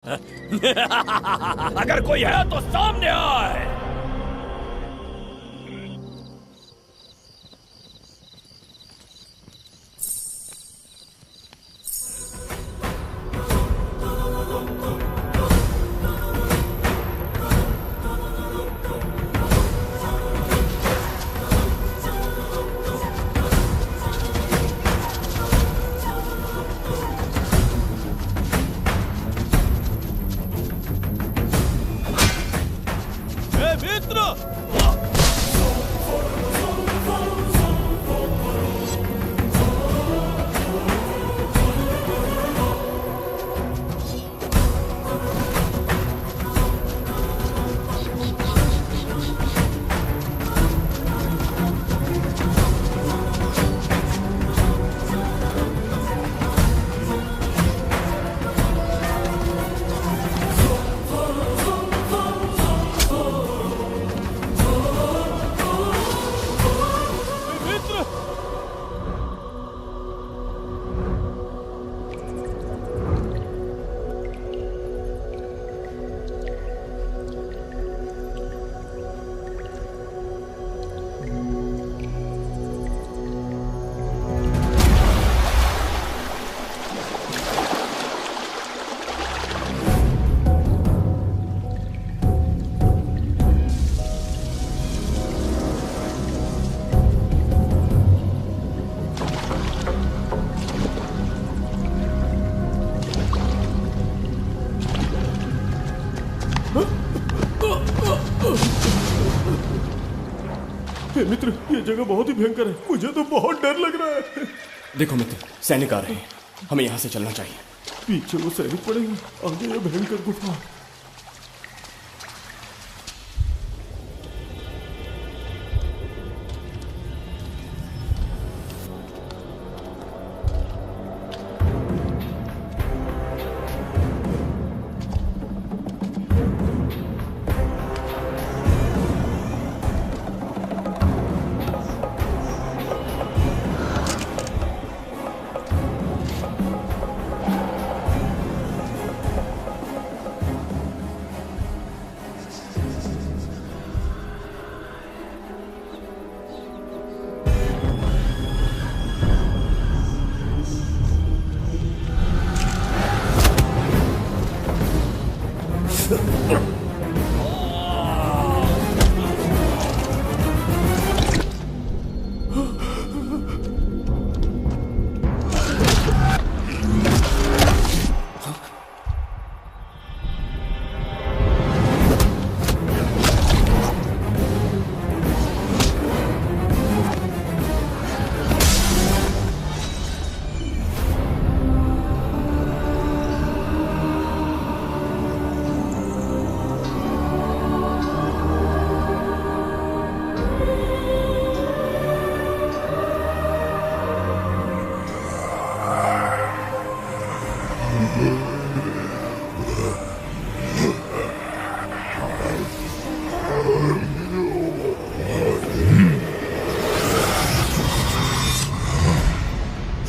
अगर कोई है तो सामने आए। मित्र, ये जगह बहुत ही भयंकर है। मुझे तो बहुत डर लग रहा है। देखो मित्र, सैनिक आ रहे हैं। हमें यहाँ से चलना चाहिए। पीछे वो सैनिक पड़ेंगे, आगे ये भयंकर गुफा।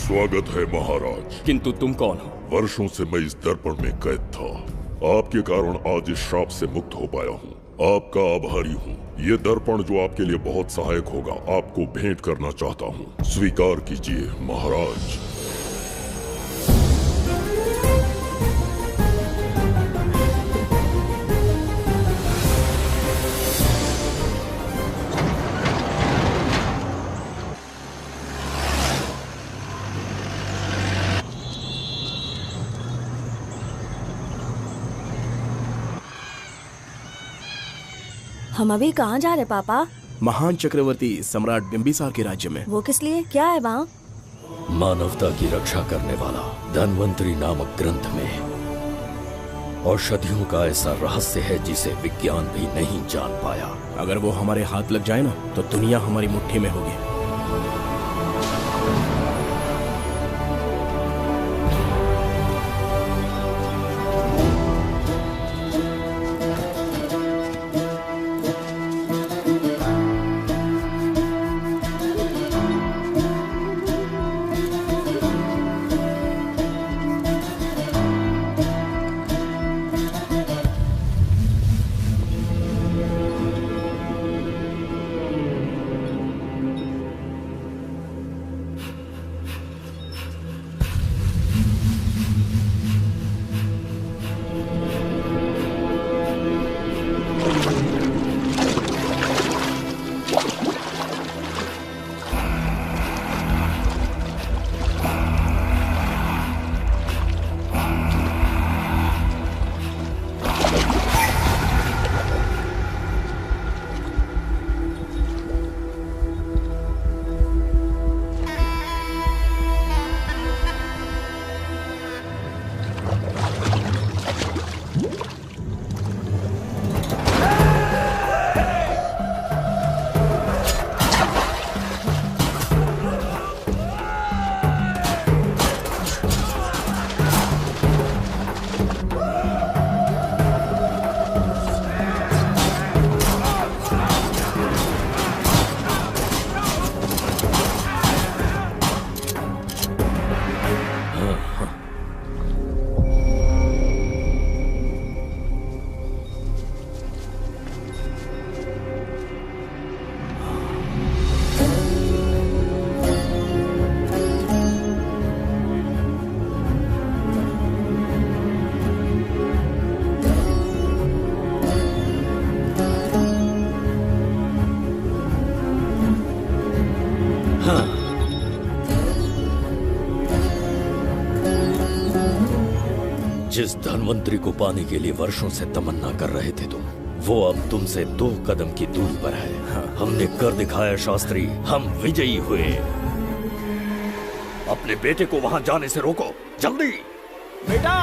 स्वागत है महाराज। किंतु तुम कौन हो? वर्षों से मैं इस दर्पण में कैद था। आपके कारण आज इस श्राप से मुक्त हो पाया हूँ। आपका आभारी हूँ। ये दर्पण जो आपके लिए बहुत सहायक होगा, आपको भेंट करना चाहता हूँ। स्वीकार कीजिए महाराज। हम अभी कहाँ जा रहे पापा? महान चक्रवर्ती सम्राट बिंबिसार के राज्य में। वो किस लिए? क्या है वहाँ? मानवता की रक्षा करने वाला धन्वंतरी नामक ग्रंथ में औषधियों का ऐसा रहस्य है जिसे विज्ञान भी नहीं जान पाया। अगर वो हमारे हाथ लग जाए ना, तो दुनिया हमारी मुट्ठी में होगी। धनवंतरी को पाने के लिए वर्षों से तमन्ना कर रहे थे तुम, वो अब तुमसे 2 कदम की दूरी पर है। हमने कर दिखाया शास्त्री, हम विजयी हुए। अपने बेटे को वहां जाने से रोको, जल्दी। बेटा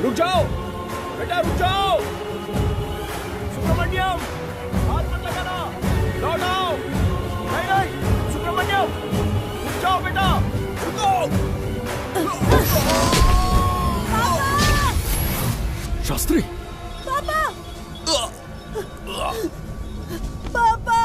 रुक जाओ, बेटा रुक जाओ। सुब्रमण्यम, हाथ मत लगाना, लौट आओ। नहीं नहीं सुब्रमण्यम, रुक जाओ बेटा, रुको। शास्त्री, पापा, पापा।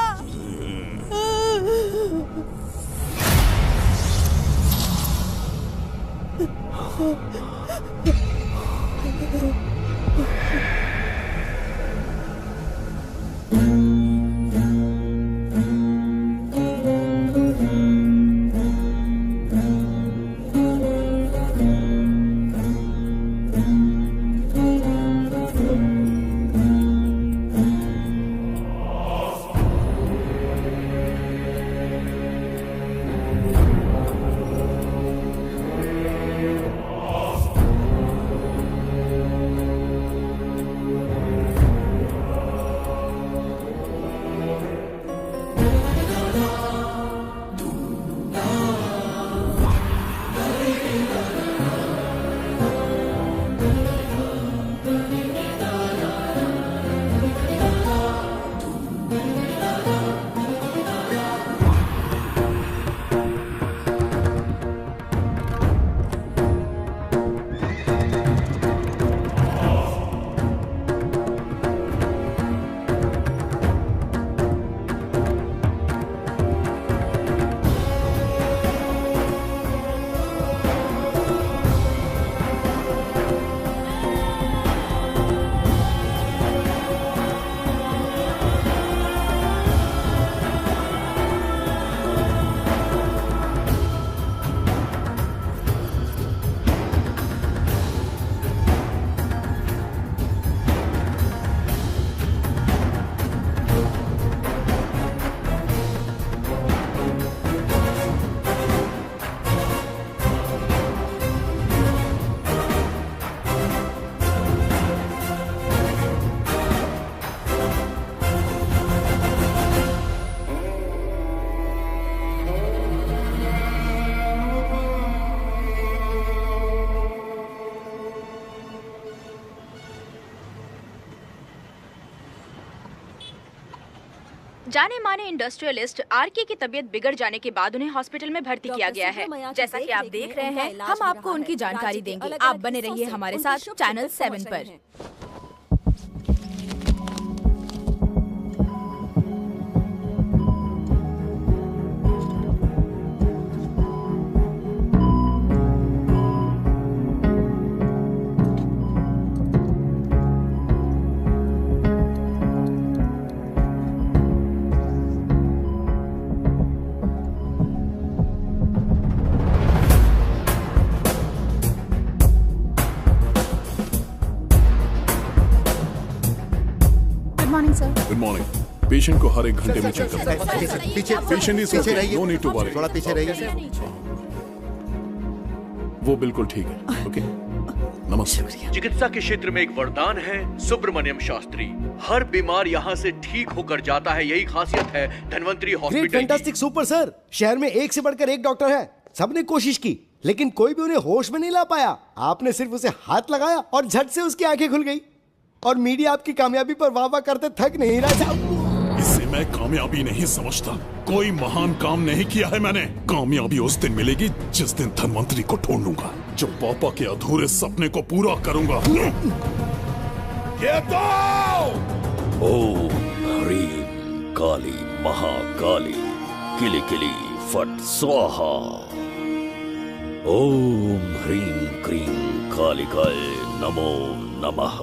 जाने माने इंडस्ट्रियलिस्ट आरके की तबीयत बिगड़ जाने के बाद उन्हें हॉस्पिटल में भर्ती किया गया है। जैसा कि आप देख रहे हैं, हम आपको उनकी जानकारी देंगे। आप बने रहिए हमारे साथ चैनल 7 पर। Good morning. पेशेंट को हर 1 घंटे में चेक करना है। पीछे patient is okay, no need to worry. थोड़ा पीछे रहिए। वो बिल्कुल ठीक है। ओके, नमस्ते। चिकित्सा के क्षेत्र में एक वरदान है सुब्रमण्यम शास्त्री। हर बीमार यहाँ से ठीक होकर जाता है, यही खासियत है Dhanvantari hospital. Fantastic super sir. शहर में एक से बढ़कर एक डॉक्टर है, सबने कोशिश की लेकिन कोई भी उन्हें होश में नहीं ला पाया। आपने सिर्फ उसे हाथ लगाया और झट से उसकी आंखें खुल गई। और मीडिया आपकी कामयाबी पर वाह वाह करते थक नहीं रहा। इसे मैं कामयाबी नहीं समझता। कोई महान काम नहीं किया है मैंने। कामयाबी उस दिन मिलेगी जिस दिन धनवंतरी को ढूंढ लूंगा, जो पापा के अधूरे सपने को पूरा करूंगा। ये तो ओम ह्रीं काली महाकाली किली किली फट स्वाहा। ओम ह्रीं क्रीं कालिकाय नमो नमः।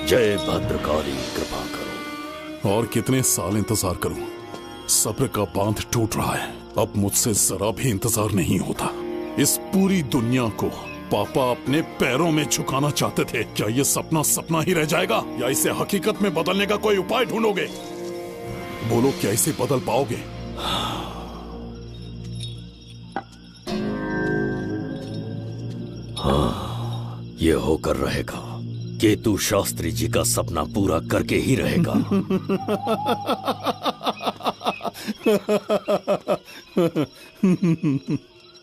जय भद्रकाली, कृपा करो। और कितने साल इंतजार करूं? सब्र का बांध टूट रहा है। अब मुझसे जरा भी इंतजार नहीं होता। इस पूरी दुनिया को पापा अपने पैरों में झुकाना चाहते थे। क्या ये सपना सपना ही रह जाएगा या इसे हकीकत में बदलने का कोई उपाय ढूंढोगे? बोलो, क्या इसे बदल पाओगे? हाँ, ये होकर रहेगा। केतु शास्त्री जी का सपना पूरा करके ही रहेगा।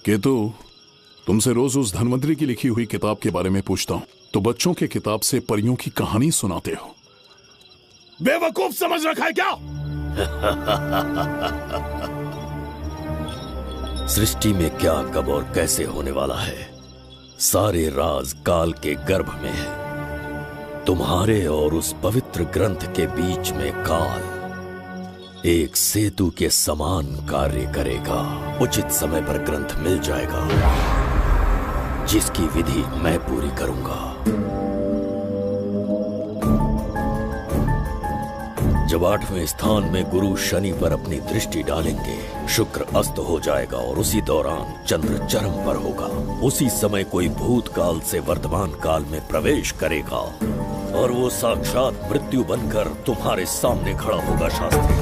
केतु, तुमसे रोज उस धनवंतरी की लिखी हुई किताब के बारे में पूछता हूं तो बच्चों के किताब से परियों की कहानी सुनाते हो। बेवकूफ समझ रखा है क्या? सृष्टि में क्या, कब और कैसे होने वाला है, सारे राज काल के गर्भ में है। तुम्हारे और उस पवित्र ग्रंथ के बीच में काल एक सेतु के समान कार्य करेगा। उचित समय पर ग्रंथ मिल जाएगा, जिसकी विधि मैं पूरी करूंगा। जब 8वें स्थान में गुरु शनि पर अपनी दृष्टि डालेंगे, शुक्र अस्त हो जाएगा और उसी दौरान चंद्र चरम पर होगा। उसी समय कोई भूतकाल से वर्तमान काल में प्रवेश करेगा और वो साक्षात मृत्यु बनकर तुम्हारे सामने खड़ा होगा। शास्त्री,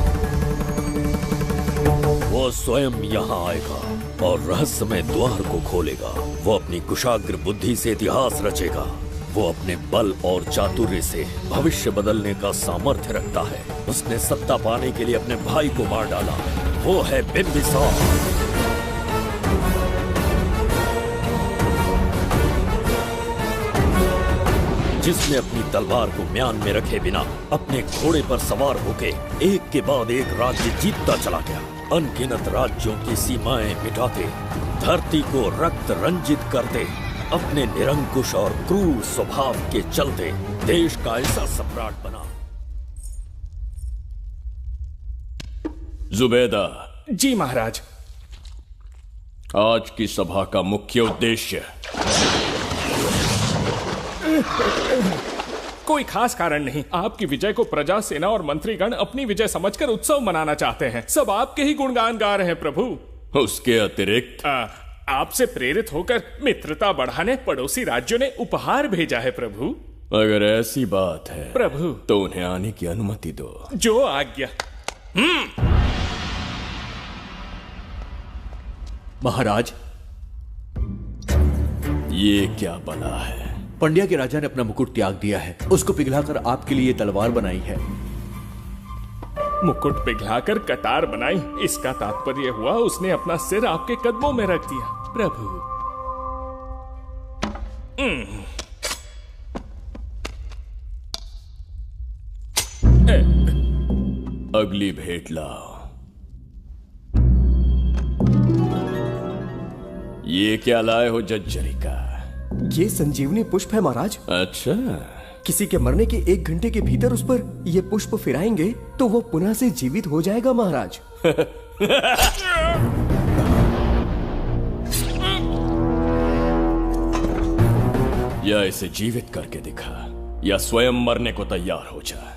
वो स्वयं यहाँ आएगा और रहस्यमय द्वार को खोलेगा। वो अपनी कुशाग्र बुद्धि से इतिहास रचेगा। वो अपने बल और चातुर्य से भविष्य बदलने का सामर्थ्य रखता है। उसने सत्ता पाने के लिए अपने भाई को मार डाला। वो है बिंबिसार। जिसने अपनी तलवार को म्यान में रखे बिना अपने घोड़े पर सवार होके एक के बाद एक राज्य जीतता चला गया। अनगिनत राज्यों की सीमाएं मिटाते, धरती को रक्त रंजित करते, अपने निरंकुश और क्रूर स्वभाव के चलते देश का ऐसा सम्राट बना। जुबैदा। जी महाराज। आज की सभा का मुख्य उद्देश्य कोई खास कारण नहीं। आपकी विजय को प्रजा, सेना और मंत्रीगण अपनी विजय समझकर उत्सव मनाना चाहते हैं। सब आपके ही गुणगान गा रहे हैं प्रभु। उसके अतिरिक्त आपसे प्रेरित होकर मित्रता बढ़ाने पड़ोसी राज्यों ने उपहार भेजा है प्रभु। अगर ऐसी बात है प्रभु तो उन्हें आने की अनुमति दो। जो आज्ञा। महाराज, ये क्या बला है? पंड्या के राजा ने अपना मुकुट त्याग दिया है। उसको पिघलाकर आपके लिए तलवार बनाई है। मुकुट पिघलाकर कतार बनाई, इसका तात्पर्य हुआ उसने अपना सिर आपके कदमों में रख दिया प्रभु। अगली भेंट लाओ। ये क्या लाए हो जज्जरिका? ये संजीवनी पुष्प है महाराज। अच्छा। किसी के मरने के 1 घंटे के भीतर उस पर ये पुष्प फिराएंगे तो वो पुनः से जीवित हो जाएगा महाराज। या इसे जीवित करके दिखा या स्वयं मरने को तैयार हो जा।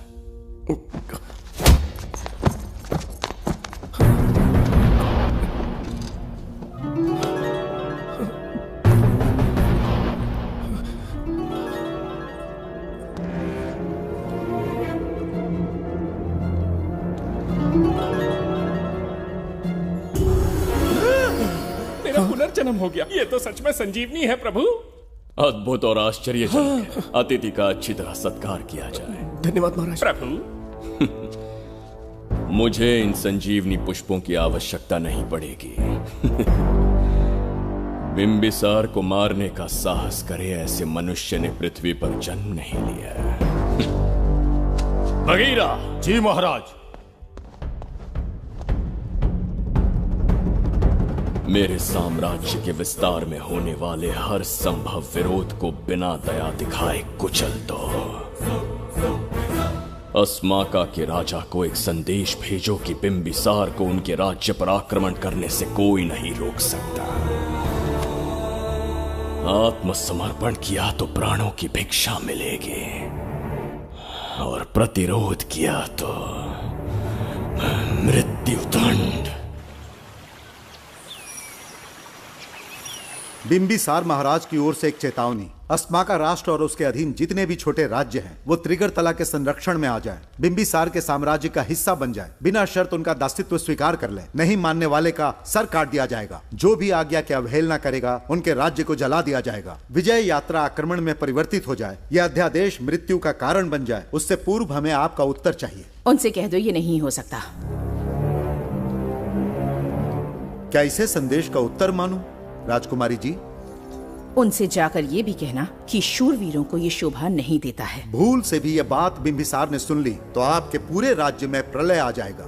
पुनर्जन्म हो गया। ये तो सच में संजीवनी है प्रभु। अद्भुत और आश्चर्यजनक है। अतिथि का अच्छी तरह सत्कार किया जाए। धन्यवाद महाराज। प्रभु, मुझे इन संजीवनी पुष्पों की आवश्यकता नहीं पड़ेगी। बिंबिसार को मारने का साहस करे ऐसे मनुष्य ने पृथ्वी पर जन्म नहीं लिया। बगीरा। जी महाराज। मेरे साम्राज्य के विस्तार में होने वाले हर संभव विरोध को बिना दया दिखाए कुचल दो। अस्माका के राजा को एक संदेश भेजो कि बिंबिसार को उनके राज्य पर आक्रमण करने से कोई नहीं रोक सकता। आत्मसमर्पण किया तो प्राणों की भिक्षा मिलेगी और प्रतिरोध किया तो मृत्युदंड। बिंबिसार महाराज की ओर से एक चेतावनी। अस्माका राष्ट्र और उसके अधीन जितने भी छोटे राज्य हैं वो त्रिगर्तला के संरक्षण में आ जाएं, बिंबिसार के साम्राज्य का हिस्सा बन जाए, बिना शर्त उनका दासत्व स्वीकार कर ले। नहीं मानने वाले का सर काट दिया जाएगा। जो भी आज्ञा की अवहेलना करेगा उनके राज्य को जला दिया जाएगा। विजय यात्रा आक्रमण में परिवर्तित हो जाए, यह अध्यादेश मृत्यु का कारण बन जाए, उससे पूर्व हमें आपका उत्तर चाहिए। उनसे कह दो ये नहीं हो सकता। क्या इसे संदेश का उत्तर मानूं, राजकुमारी जी? उनसे जाकर ये भी कहना कि शूरवीरों को ये शोभा नहीं देता है। भूल से भी ये बात बिंबिसार ने सुन ली तो आपके पूरे राज्य में प्रलय आ जाएगा।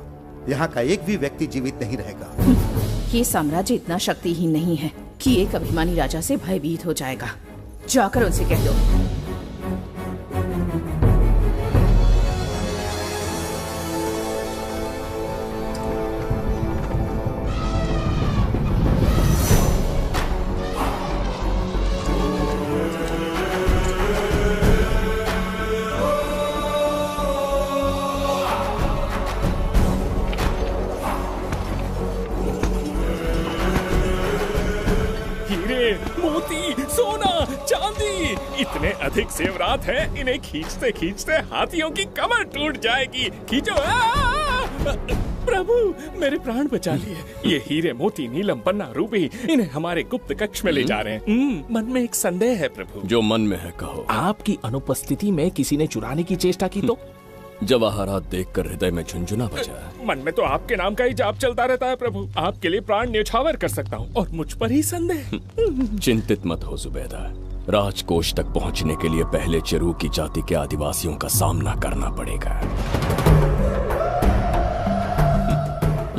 यहाँ का एक भी व्यक्ति जीवित नहीं रहेगा। ये साम्राज्य इतना शक्तिहीन नहीं है कि एक अभिमानी राजा से भयभीत हो जाएगा। जाकर उनसे कह दो। इतने अधिक जेवरात हैं, इन्हें खींचते खींचते हाथियों की कमर टूट जाएगी। खींचो। प्रभु मेरे प्राण बचा लिए। ये हीरे मोती नीलम पन्ना रूबी इन्हें हमारे गुप्त कक्ष में ले जा रहे हैं। मन में एक संदेह है प्रभु। जो मन में है कहो। आपकी अनुपस्थिति में किसी ने चुराने की चेष्टा की तो? जवाहरात देखकर हृदय में झुंझुना बजा। मन में तो आपके नाम का ही जाप चलता रहता है प्रभु। आपके लिए प्राण न्यौछावर कर सकता हूँ और मुझ पर ही संदेह। चिंतित मत हो जुबैदा। राजकोष तक पहुंचने के लिए पहले चिरूकी जाति के आदिवासियों का सामना करना पड़ेगा।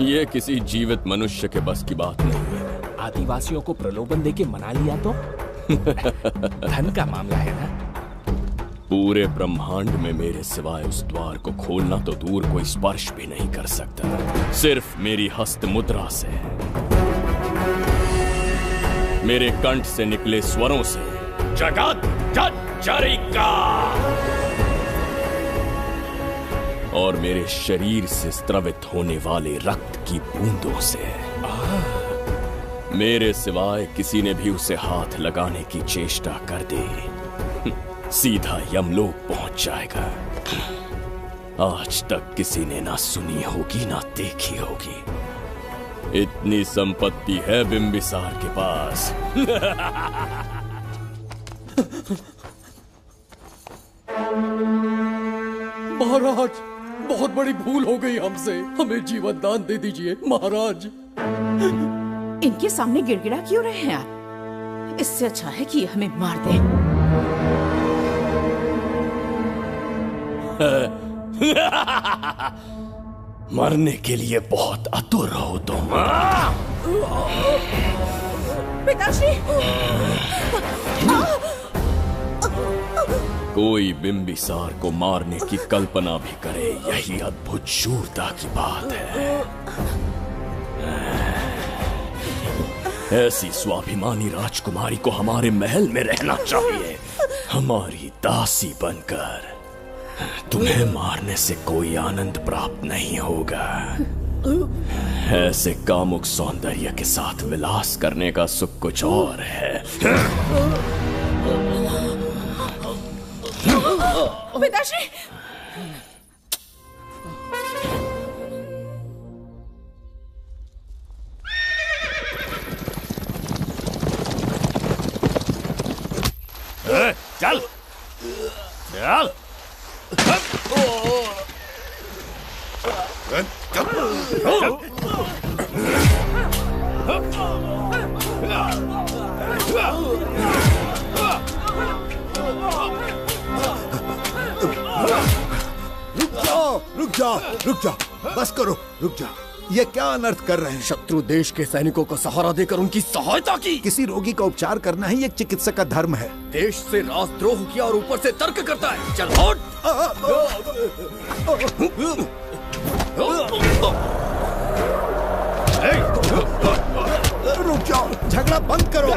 ये किसी जीवित मनुष्य के बस की बात नहीं है। आदिवासियों को प्रलोभन देके मना लिया तो? धन का मामला है ना? पूरे ब्रह्मांड में मेरे सिवाय उस द्वार को खोलना तो दूर कोई स्पर्श भी नहीं कर सकता। सिर्फ मेरी हस्त मुद्रा से, मेरे कंठ से निकले स्वरों से जगत जर्जरिका और मेरे शरीर से स्त्रवित होने वाले रक्त की बूंदों से। मेरे सिवाय किसी ने भी उसे हाथ लगाने की चेष्टा कर दी, सीधा यमलोक पहुंच जाएगा। आज तक किसी ने ना सुनी होगी ना देखी होगी। इतनी संपत्ति है बिंबिसार के पास। महाराज, बहुत बड़ी भूल हो गई हमसे। हमें जीवन दान दे दीजिए महाराज। इनके सामने गिड़गिड़ा क्यों रहे हैं आप? इससे अच्छा है कि हमें मार दें। मरने के लिए बहुत आतुर हो तुम। पिताश्री! कोई बिंबिसार को मारने की कल्पना भी करे, यही अद्भुत शूरता की बात है। ऐसी स्वाभिमानी राजकुमारी को हमारे महल में रहना चाहिए, हमारी दासी बनकर। तुम्हें मारने से कोई आनंद प्राप्त नहीं होगा। ऐसे कामुक सौंदर्य के साथ विलास करने का सुख कुछ और है। पिताश्री! चल चल। रुक जाओ, बस करो, रुक जाओ। ये क्या अनर्थ कर रहे हैं? शत्रु देश के सैनिकों को सहारा देकर उनकी सहायता की। किसी रोगी का उपचार करना ही एक चिकित्सक का धर्म है। देश से राजद्रोह किया और ऊपर से तर्क करता है। चल हट। रुक जाओ, झगड़ा बंद करो।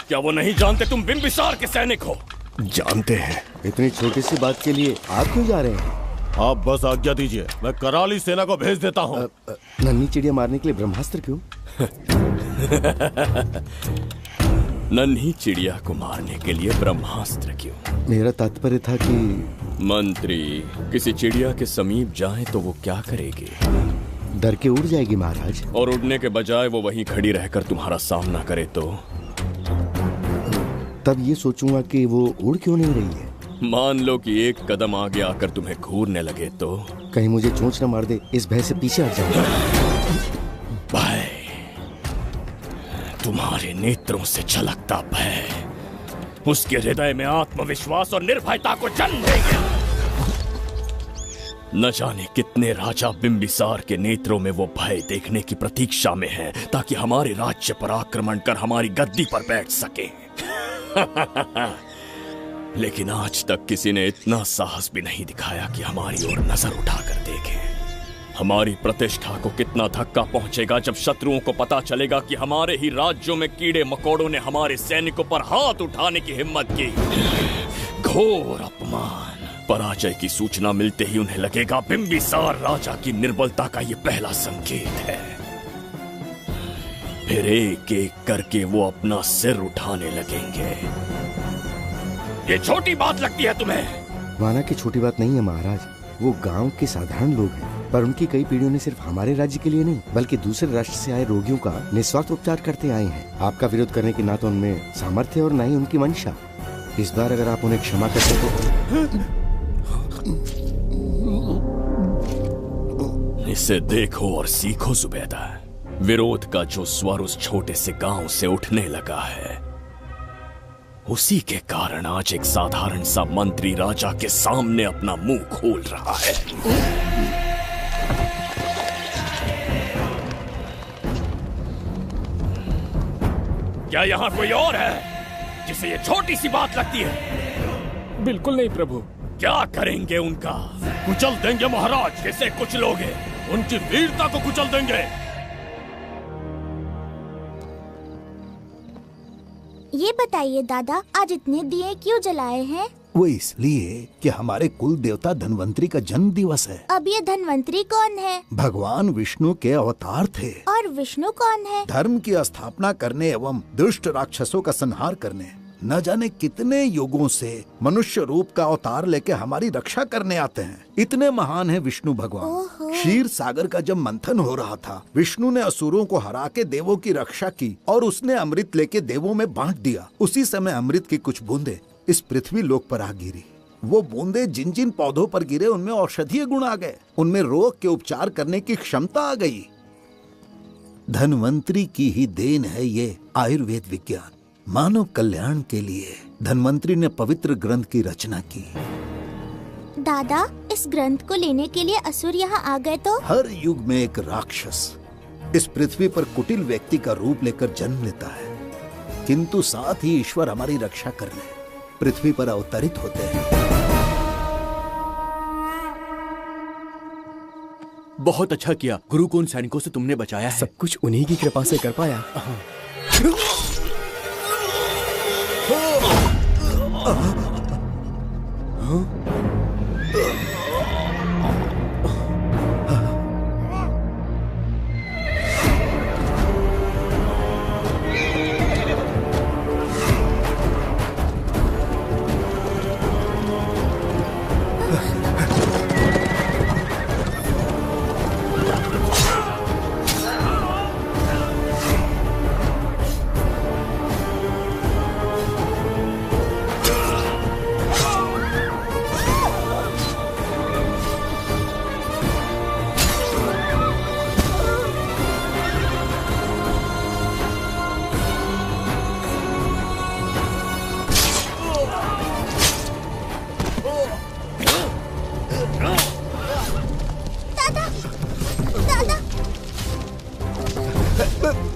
क्या वो नहीं जानते तुम बिंबिसार के सैनिक हो? जानते हैं। इतनी छोटी सी बात के लिए आप क्यों जा रहे हैं? आप बस आज्ञा दीजिए, मैं कराली सेना को भेज देता हूँ। नन्ही चिड़िया मारने के लिए ब्रह्मास्त्र क्यों? नन्ही चिड़िया को मारने के लिए ब्रह्मास्त्र क्यों? मेरा तात्पर्य था कि मंत्री किसी चिड़िया के समीप जाए तो वो क्या करेगी? डर के उड़ जाएगी महाराज। और उड़ने के बजाय वो वहीं खड़ी रहकर तुम्हारा सामना करे तो? तब ये सोचूंगा कि वो उड़ क्यों नहीं रही है। मान लो कि एक कदम आगे आकर तुम्हें घूरने लगे तो? कहीं मुझे चोंच न मार दे, इस भय से पीछे हट जाऊंगा। भय, तुम्हारे नेत्रों से झलकता भय उसके हृदय में आत्मविश्वास और निर्भयता को जन्म देगा। न जाने कितने राजा बिंबिसार के नेत्रों में वो भय देखने की प्रतीक्षा में हैं, ताकि हमारे राज्य पर आक्रमण कर हमारी गद्दी पर बैठ सके। लेकिन आज तक किसी ने इतना साहस भी नहीं दिखाया कि हमारी ओर नजर उठाकर देखे। हमारी प्रतिष्ठा को कितना धक्का पहुंचेगा जब शत्रुओं को पता चलेगा कि हमारे ही राज्यों में कीड़े मकोड़ों ने हमारे सैनिकों पर हाथ उठाने की हिम्मत की। घोर अपमान। पराजय की सूचना मिलते ही उन्हें लगेगा बिंबिसार राजा की निर्बलता का ये पहला संकेत है। फिर एक एक करके वो अपना सिर उठाने लगेंगे। ये छोटी बात लगती है तुम्हें? माना कि छोटी बात नहीं है महाराज। वो गांव के साधारण लोग हैं, पर उनकी कई पीढ़ियों ने सिर्फ हमारे राज्य के लिए नहीं बल्कि दूसरे राष्ट्र से आए रोगियों का निस्वार्थ उपचार करते आए हैं। आपका विरोध करने की ना तो उनमें सामर्थ्य और ना ही उनकी मंशा। इस बार अगर आप उन्हें क्षमा करते तो। इसे देखो और सीखो जुबैदा। विरोध का जो स्वर उस छोटे से गांव से उठने लगा है, उसी के कारण आज एक साधारण सा मंत्री राजा के सामने अपना मुंह खोल रहा है। क्या यहाँ कोई और है जिसे ये छोटी सी बात लगती है? बिल्कुल नहीं प्रभु। क्या करेंगे उनका? कुचल देंगे महाराज। किसे कुचलोगे? उनकी वीरता को कुचल देंगे। ये बताइए दादा, आज इतने दिए क्यों जलाए हैं? वो इसलिए कि हमारे कुल देवता धन्वंतरी का जन्म दिवस है। अब ये धन्वंतरी कौन है? भगवान विष्णु के अवतार थे। और विष्णु कौन है? धर्म की स्थापना करने एवं दुष्ट राक्षसों का संहार करने न जाने कितने युगों से मनुष्य रूप का अवतार लेके हमारी रक्षा करने आते हैं। इतने महान है विष्णु भगवान। क्षीर सागर का जब मंथन हो रहा था, विष्णु ने असुरों को हरा के देवों की रक्षा की और उसने अमृत लेके देवों में बांट दिया। उसी समय अमृत की कुछ बूंदे इस पृथ्वी लोक पर आ गिरी। वो बूंदे जिन जिन पौधों पर गिरे उनमें औषधीय गुण आ गए, उनमें रोग के उपचार करने की क्षमता आ गई। धन्वंतरी की ही देन है ये आयुर्वेद विज्ञान। मानव कल्याण के लिए धन्वंतरी ने पवित्र ग्रंथ की रचना की। दादा, इस ग्रंथ को लेने के लिए असुर यहाँ आ गए तो? हर युग में एक राक्षस इस पृथ्वी पर कुटिल व्यक्ति का रूप लेकर जन्म लेता है, किंतु साथ ही ईश्वर हमारी रक्षा करने पृथ्वी पर अवतरित होते हैं। बहुत अच्छा किया गुरु को उन सैनिकों से तुमने बचाया है। सब कुछ उन्हीं की कृपा से कर पाया।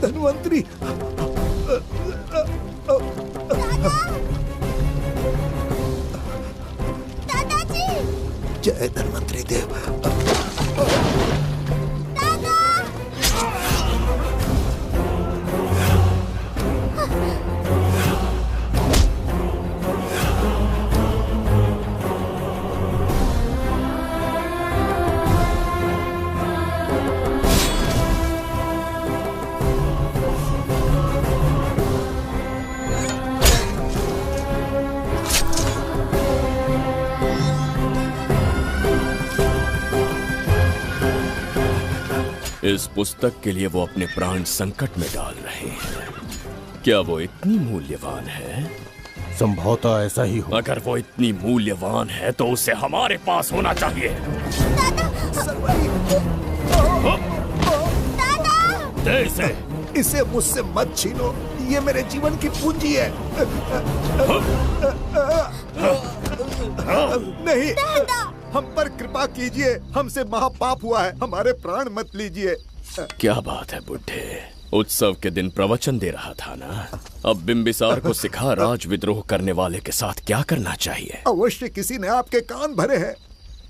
धन्वंतरी, दादाजी, जय धन्वंतरी देव। इस पुस्तक के लिए वो अपने प्राण संकट में डाल रहे हैं। क्या वो इतनी मूल्यवान है? संभवतः ऐसा ही हो। अगर वो इतनी मूल्यवान है तो उसे हमारे पास होना चाहिए। दे इसे मुझसे मत छीनो, ये मेरे जीवन की पूंजी है। नहीं, हम पर कृपा कीजिए, हमसे महापाप हुआ है, हमारे प्राण मत लीजिए। क्या बात है बुड्ढे, उत्सव के दिन प्रवचन दे रहा था ना। अब बिंबिसार को सिखा राज विद्रोह करने वाले के साथ क्या करना चाहिए। अवश्य किसी ने आपके कान भरे हैं,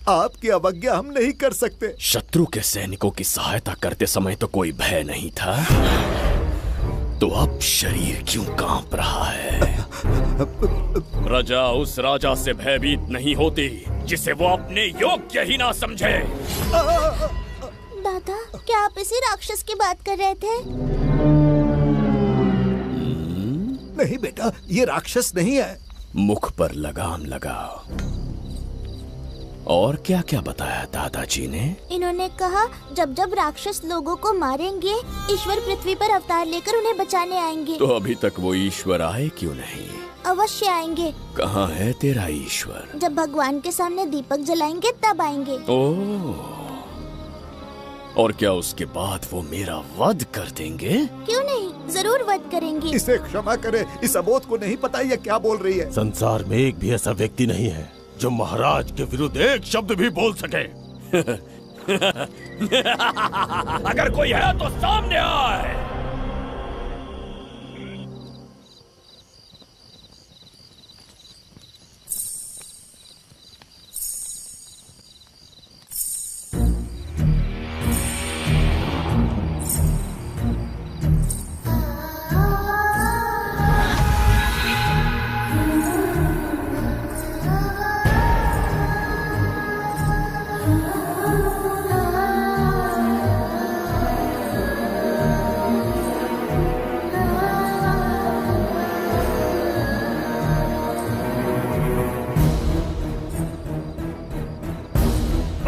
आपकी अवज्ञा हम नहीं कर सकते। शत्रु के सैनिकों की सहायता करते समय तो कोई भय नहीं था, तो अब शरीर क्यों कांप रहा है? प्रजा उस राजा से भयभीत नहीं होती जिसे वो अपने योग्य ही ना समझे। दादा, क्या आप इसी राक्षस की बात कर रहे थे? नहीं बेटा, ये राक्षस नहीं है। मुख पर लगाम लगाओ। और क्या क्या बताया दादाजी ने? इन्होंने कहा जब जब राक्षस लोगों को मारेंगे, ईश्वर पृथ्वी पर अवतार लेकर उन्हें बचाने आएंगे। तो अभी तक वो ईश्वर आए क्यों नहीं? अवश्य आएंगे। कहाँ है तेरा ईश्वर? जब भगवान के सामने दीपक जलाएंगे तब आएंगे। ओह, और क्या उसके बाद वो मेरा वध कर देंगे? क्यों नहीं, जरूर वध करेंगे। इसे क्षमा करे, इस अबोध को नहीं पता ये क्या बोल रही है। संसार में एक भी ऐसा व्यक्ति नहीं है जो महाराज के विरुद्ध एक शब्द भी बोल सके। अगर कोई है तो सामने आए।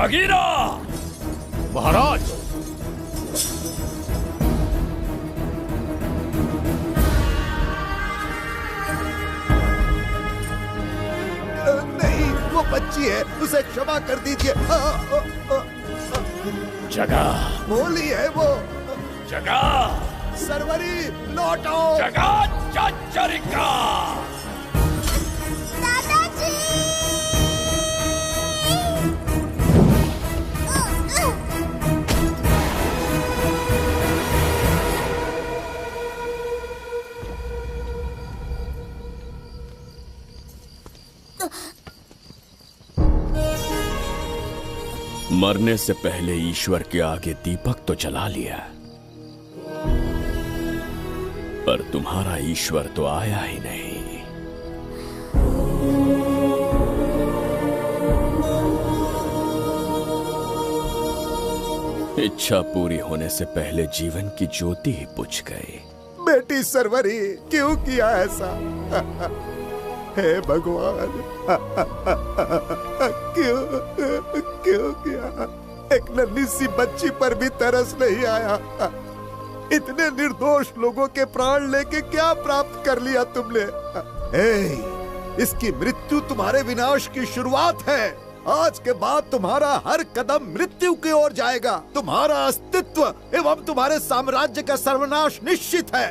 बगीरा! महाराज! नहीं, वो बच्ची है, उसे क्षमा कर दीजिए। जगह बोली है वो। जगह सरवरी लौटो। जगह चचरिका। मरने से पहले ईश्वर के आगे दीपक तो जला लिया, पर तुम्हारा ईश्वर तो आया ही नहीं। इच्छा पूरी होने से पहले जीवन की ज्योति ही बुझ गई। बेटी सरवरी, क्यों किया ऐसा? हे भगवान, क्यों किया? एक नन्ही सी बच्ची पर भी तरस नहीं आया। इतने निर्दोष लोगों के प्राण लेके क्या प्राप्त कर लिया तुमने? इसकी मृत्यु तुम्हारे विनाश की शुरुआत है। आज के बाद तुम्हारा हर कदम मृत्यु की ओर जाएगा। तुम्हारा अस्तित्व एवं तुम्हारे साम्राज्य का सर्वनाश निश्चित है।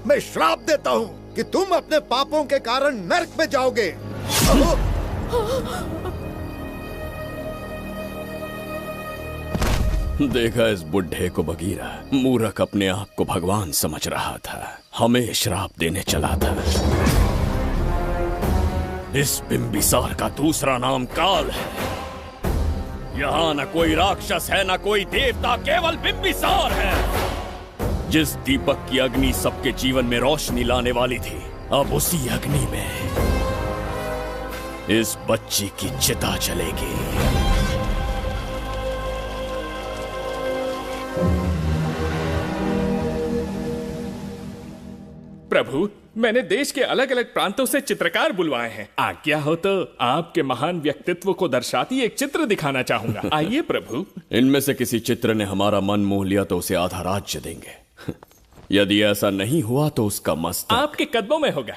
मैं श्राप देता हूँ कि तुम अपने पापों के कारण नरक में जाओगे। देखा इस बुढ़े को बगीरा, मूर्ख अपने आप को भगवान समझ रहा था, हमें श्राप देने चला था। इस बिंबिसार का दूसरा नाम काल है। यहाँ न कोई राक्षस है, न कोई देवता, केवल बिंबिसार है। जिस दीपक की अग्नि सबके जीवन में रोशनी लाने वाली थी, अब उसी अग्नि में इस बच्ची की चिता जलेगी। प्रभु, मैंने देश के अलग अलग प्रांतों से चित्रकार बुलवाए हैं। आज्ञा हो तो आपके महान व्यक्तित्व को दर्शाती एक चित्र दिखाना चाहूंगा। आइए प्रभु। इनमें से किसी चित्र ने हमारा मन मोह लिया तो उसे आधा राज्य देंगे। यदि ऐसा नहीं हुआ तो उसका मस्तक आपके कदमों में होगा।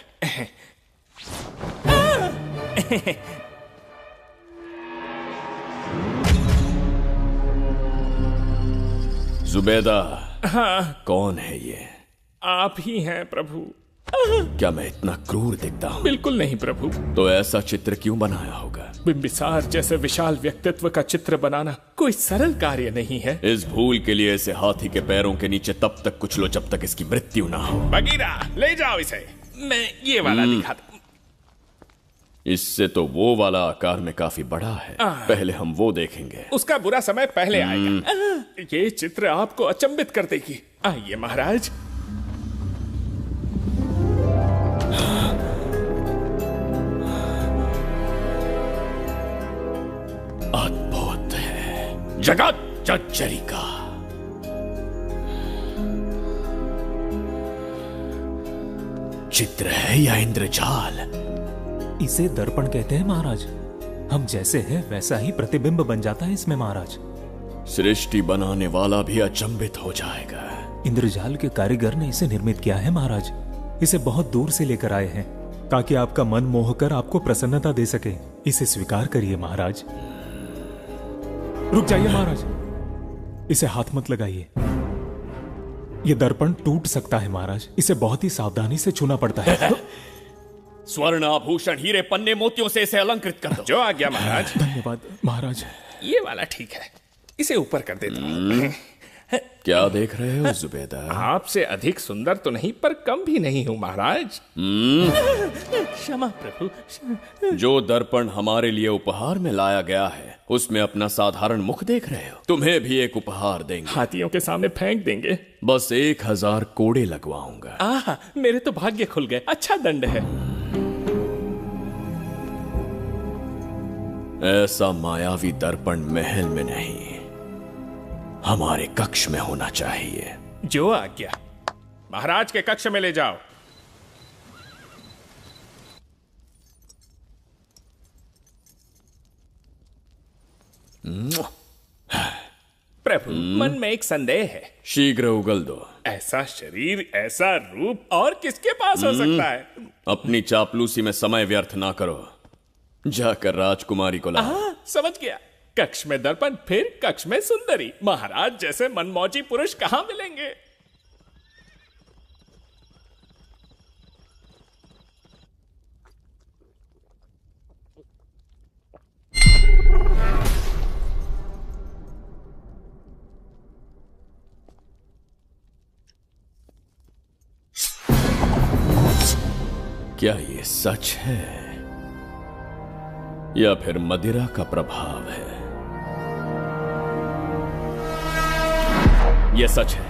जुबैदा। हाँ। कौन है ये? आप ही हैं प्रभु। क्या मैं इतना क्रूर दिखता हूँ? बिल्कुल नहीं प्रभु। तो ऐसा चित्र क्यों बनाया होगा? बिंबिसार जैसे विशाल व्यक्तित्व का चित्र बनाना कोई सरल कार्य नहीं है। इस भूल के लिए इसे हाथी के पैरों के नीचे तब तक कुचलो जब तक इसकी मृत्यु ना हो। बगीरा ले जाओ इसे। मैं ये वाला दिखाता। इससे तो वो वाला आकार में काफी बड़ा है। पहले हम वो देखेंगे। उसका बुरा समय पहले आएगा। ये चित्र आपको अचंभित कर देगी। आइए महाराज। अद्भुत है। जगत जज्जरी का चित्र है या इंद्रजाल? इसे दर्पण कहते हैं महाराज। हम जैसे हैं वैसा ही प्रतिबिंब बन जाता है इसमें महाराज। सृष्टि बनाने वाला भी अचंभित हो जाएगा। इंद्रजाल के कारीगर ने इसे निर्मित किया है महाराज। इसे बहुत दूर से लेकर आए हैं ताकि आपका मन मोह कर आपको प्रसन्नता दे सके। इसे स्वीकार करिए महाराज। रुक जाइए महाराज, इसे हाथ मत लगाइए। यह दर्पण टूट सकता है महाराज। इसे बहुत ही सावधानी से छूना पड़ता है। स्वर्ण आभूषण हीरे पन्ने मोतियों से इसे अलंकृत कर दो। जो आ गया महाराज। धन्यवाद महाराज। ये वाला ठीक है, इसे ऊपर कर देता हूं। क्या देख रहे हो जुबैदा? आपसे अधिक सुंदर तो नहीं पर कम भी नहीं हूं महाराज। क्षमा प्रभु। जो दर्पण हमारे लिए उपहार में लाया गया है उसमें अपना साधारण मुख देख रहे हो? तुम्हें भी एक उपहार देंगे। हाथियों के सामने फेंक देंगे। बस 1000 कोड़े लगवाऊंगा। मेरे तो भाग्य खुल गए। अच्छा दंड है। ऐसा मायावी दर्पण महल में नहीं, हमारे कक्ष में होना चाहिए। जो आज्ञा। महाराज के कक्ष में ले जाओ। प्रभु, मन में एक संदेह है। शीघ्र उगल दो। ऐसा शरीर, ऐसा रूप और किसके पास हो सकता है? अपनी चापलूसी में समय व्यर्थ ना करो। जाकर राजकुमारी को लाओ। समझ गया। कक्ष में दर्पण, फिर कक्ष में सुंदरी। महाराज जैसे मनमौजी पुरुष कहां मिलेंगे? क्या ये सच है या फिर मदिरा का प्रभाव है? यह सच है।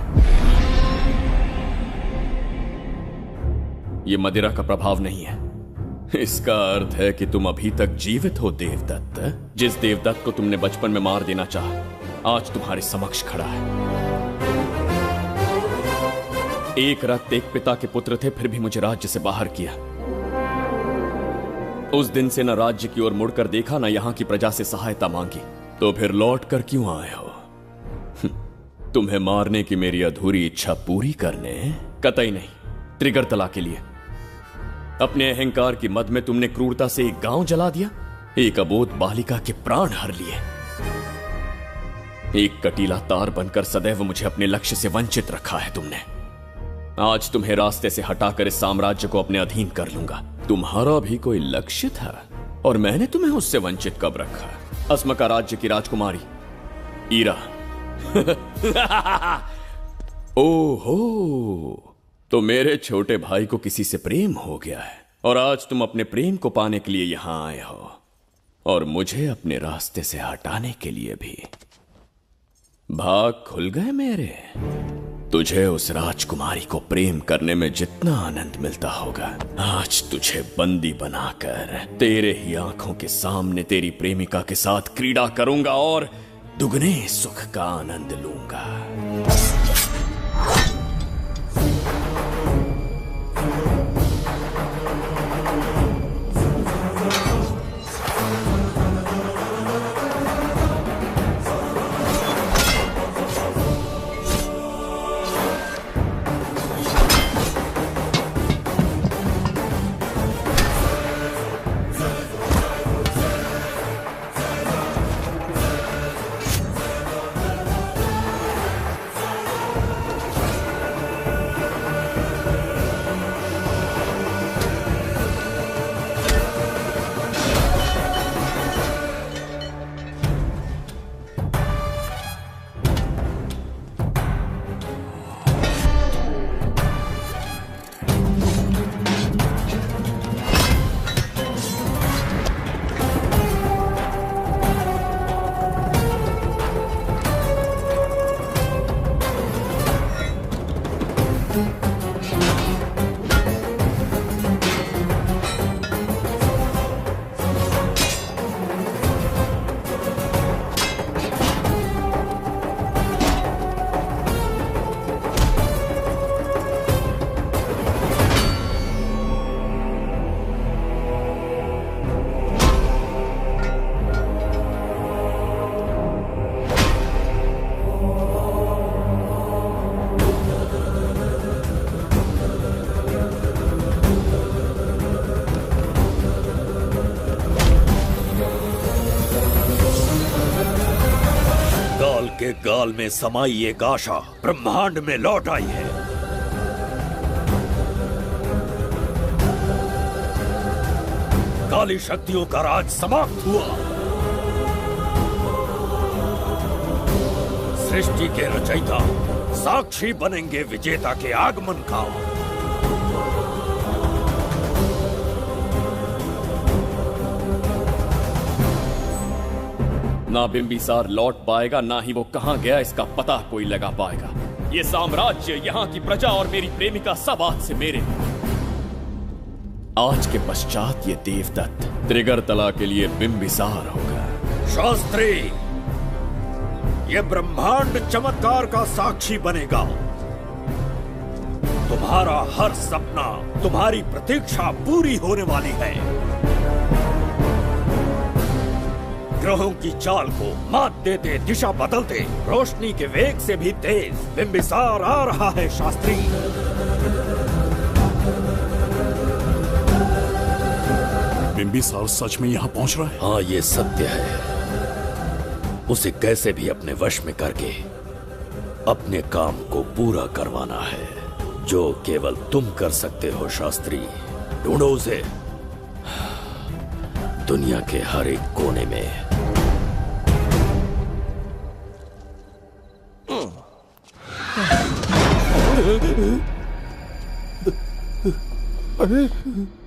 यह मदिरा का प्रभाव नहीं है। इसका अर्थ है कि तुम अभी तक जीवित हो देवदत्त। जिस देवदत्त को तुमने बचपन में मार देना चाहा आज तुम्हारे समक्ष खड़ा है। एक रक्त एक पिता के पुत्र थे, फिर भी मुझे राज्य से बाहर किया। उस दिन से न राज्य की ओर मुड़कर देखा, न यहां की प्रजा से सहायता मांगी। तो फिर लौट कर क्यों आए हो? तुम्हें मारने की मेरी अधूरी इच्छा पूरी करने? कतई नहीं, त्रिगर्तला के लिए। अपने अहंकार की मद में तुमने क्रूरता से एक गांव जला दिया, एक अबोध बालिका के प्राण हर लिए। एक कटीला तार बनकर सदैव मुझे अपने लक्ष्य से वंचित रखा है तुमने। आज तुम्हें रास्ते से हटाकर इस साम्राज्य को अपने अधीन कर लूंगा। तुम्हारा भी कोई लक्ष्य था और मैंने तुम्हें उससे वंचित कब रखा? अस्मका राज्य की राजकुमारी ईरा। ओहो, तो मेरे छोटे भाई को किसी से प्रेम हो गया है और आज तुम अपने प्रेम को पाने के लिए यहां आए हो और मुझे अपने रास्ते से हटाने के लिए भी। भाग खुल गए मेरे। तुझे उस राजकुमारी को प्रेम करने में जितना आनंद मिलता होगा, आज तुझे बंदी बनाकर तेरे ही आंखों के सामने तेरी प्रेमिका के साथ क्रीड़ा करूंगा और दुगने सुख का आनंद लूंगा। आपके गाल में समाई एक आशा ब्रह्मांड में लौट आई है। काली शक्तियों का राज समाप्त हुआ। सृष्टि के रचयिता साक्षी बनेंगे विजेता के आगमन का। ना बिंबिसार लौट पाएगा, ना ही वो कहां गया इसका पता कोई लगा पाएगा। ये साम्राज्य, यहाँ की प्रजा और मेरी प्रेमिका सब आज से मेरे। आज के पश्चात ये देवदत्त त्रिगर्तला के लिए बिंबिसार होगा। शास्त्री, ये ब्रह्मांड चमत्कार का साक्षी बनेगा। तुम्हारा हर सपना, तुम्हारी प्रतीक्षा पूरी होने वाली है। ग्रहों की चाल को मात देते, दिशा बदलते, रोशनी के वेग से भी तेज बिंबिसार आ रहा है। शास्त्री, बिंबिसार सच में यहाँ पहुँच रहा है? हाँ, ये सत्य है। उसे कैसे भी अपने वश में करके अपने काम को पूरा करवाना है, जो केवल तुम कर सकते हो। शास्त्री, ढूंढो उसे दुनिया के हर एक कोने में। अरे,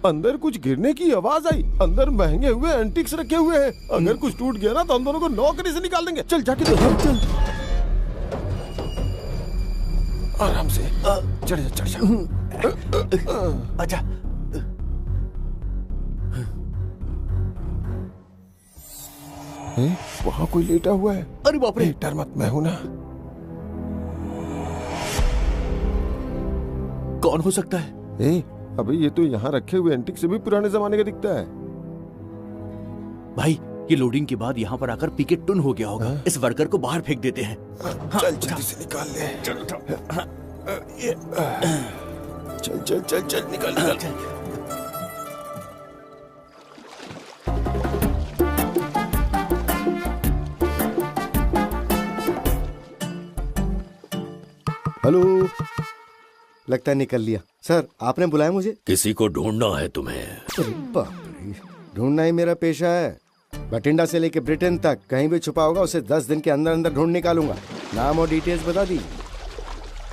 अंदर कुछ गिरने की आवाज आई। अंदर महंगे हुए एंटिक्स रखे हुए हैं। अगर कुछ टूट गया ना तो हम दोनों को नौकरी से निकाल देंगे। चल जाके देख। चल आराम से चढ़ जा, चढ़ जा। आजा। वहाँ कोई लेटा हुआ है। अरे बाप रे! डर मत, मैं हूं ना। कौन हो सकता है? अबे ये तो यहाँ रखे हुए एंटिक से भी पुराने जमाने का दिखता है। भाई, ये लोडिंग के बाद यहाँ पर आकर पीके टुन हो गया होगा। इस वर्कर को बाहर फेंक देते हैं। चल जल्दी से निकाल ले। चल चल चल चल निकाल निकाल। हेलो, लगता है निकल लिया। सर, आपने बुलाया मुझे? किसी को ढूंढना है तुम्हें। अरे बाप रे, ढूंढना ही मेरा पेशा है। बठिंडा से लेके ब्रिटेन तक कहीं भी छुपा होगा उसे 10 दिन के अंदर अंदर ढूंढ निकालूंगा। नाम और डिटेल्स बता दी।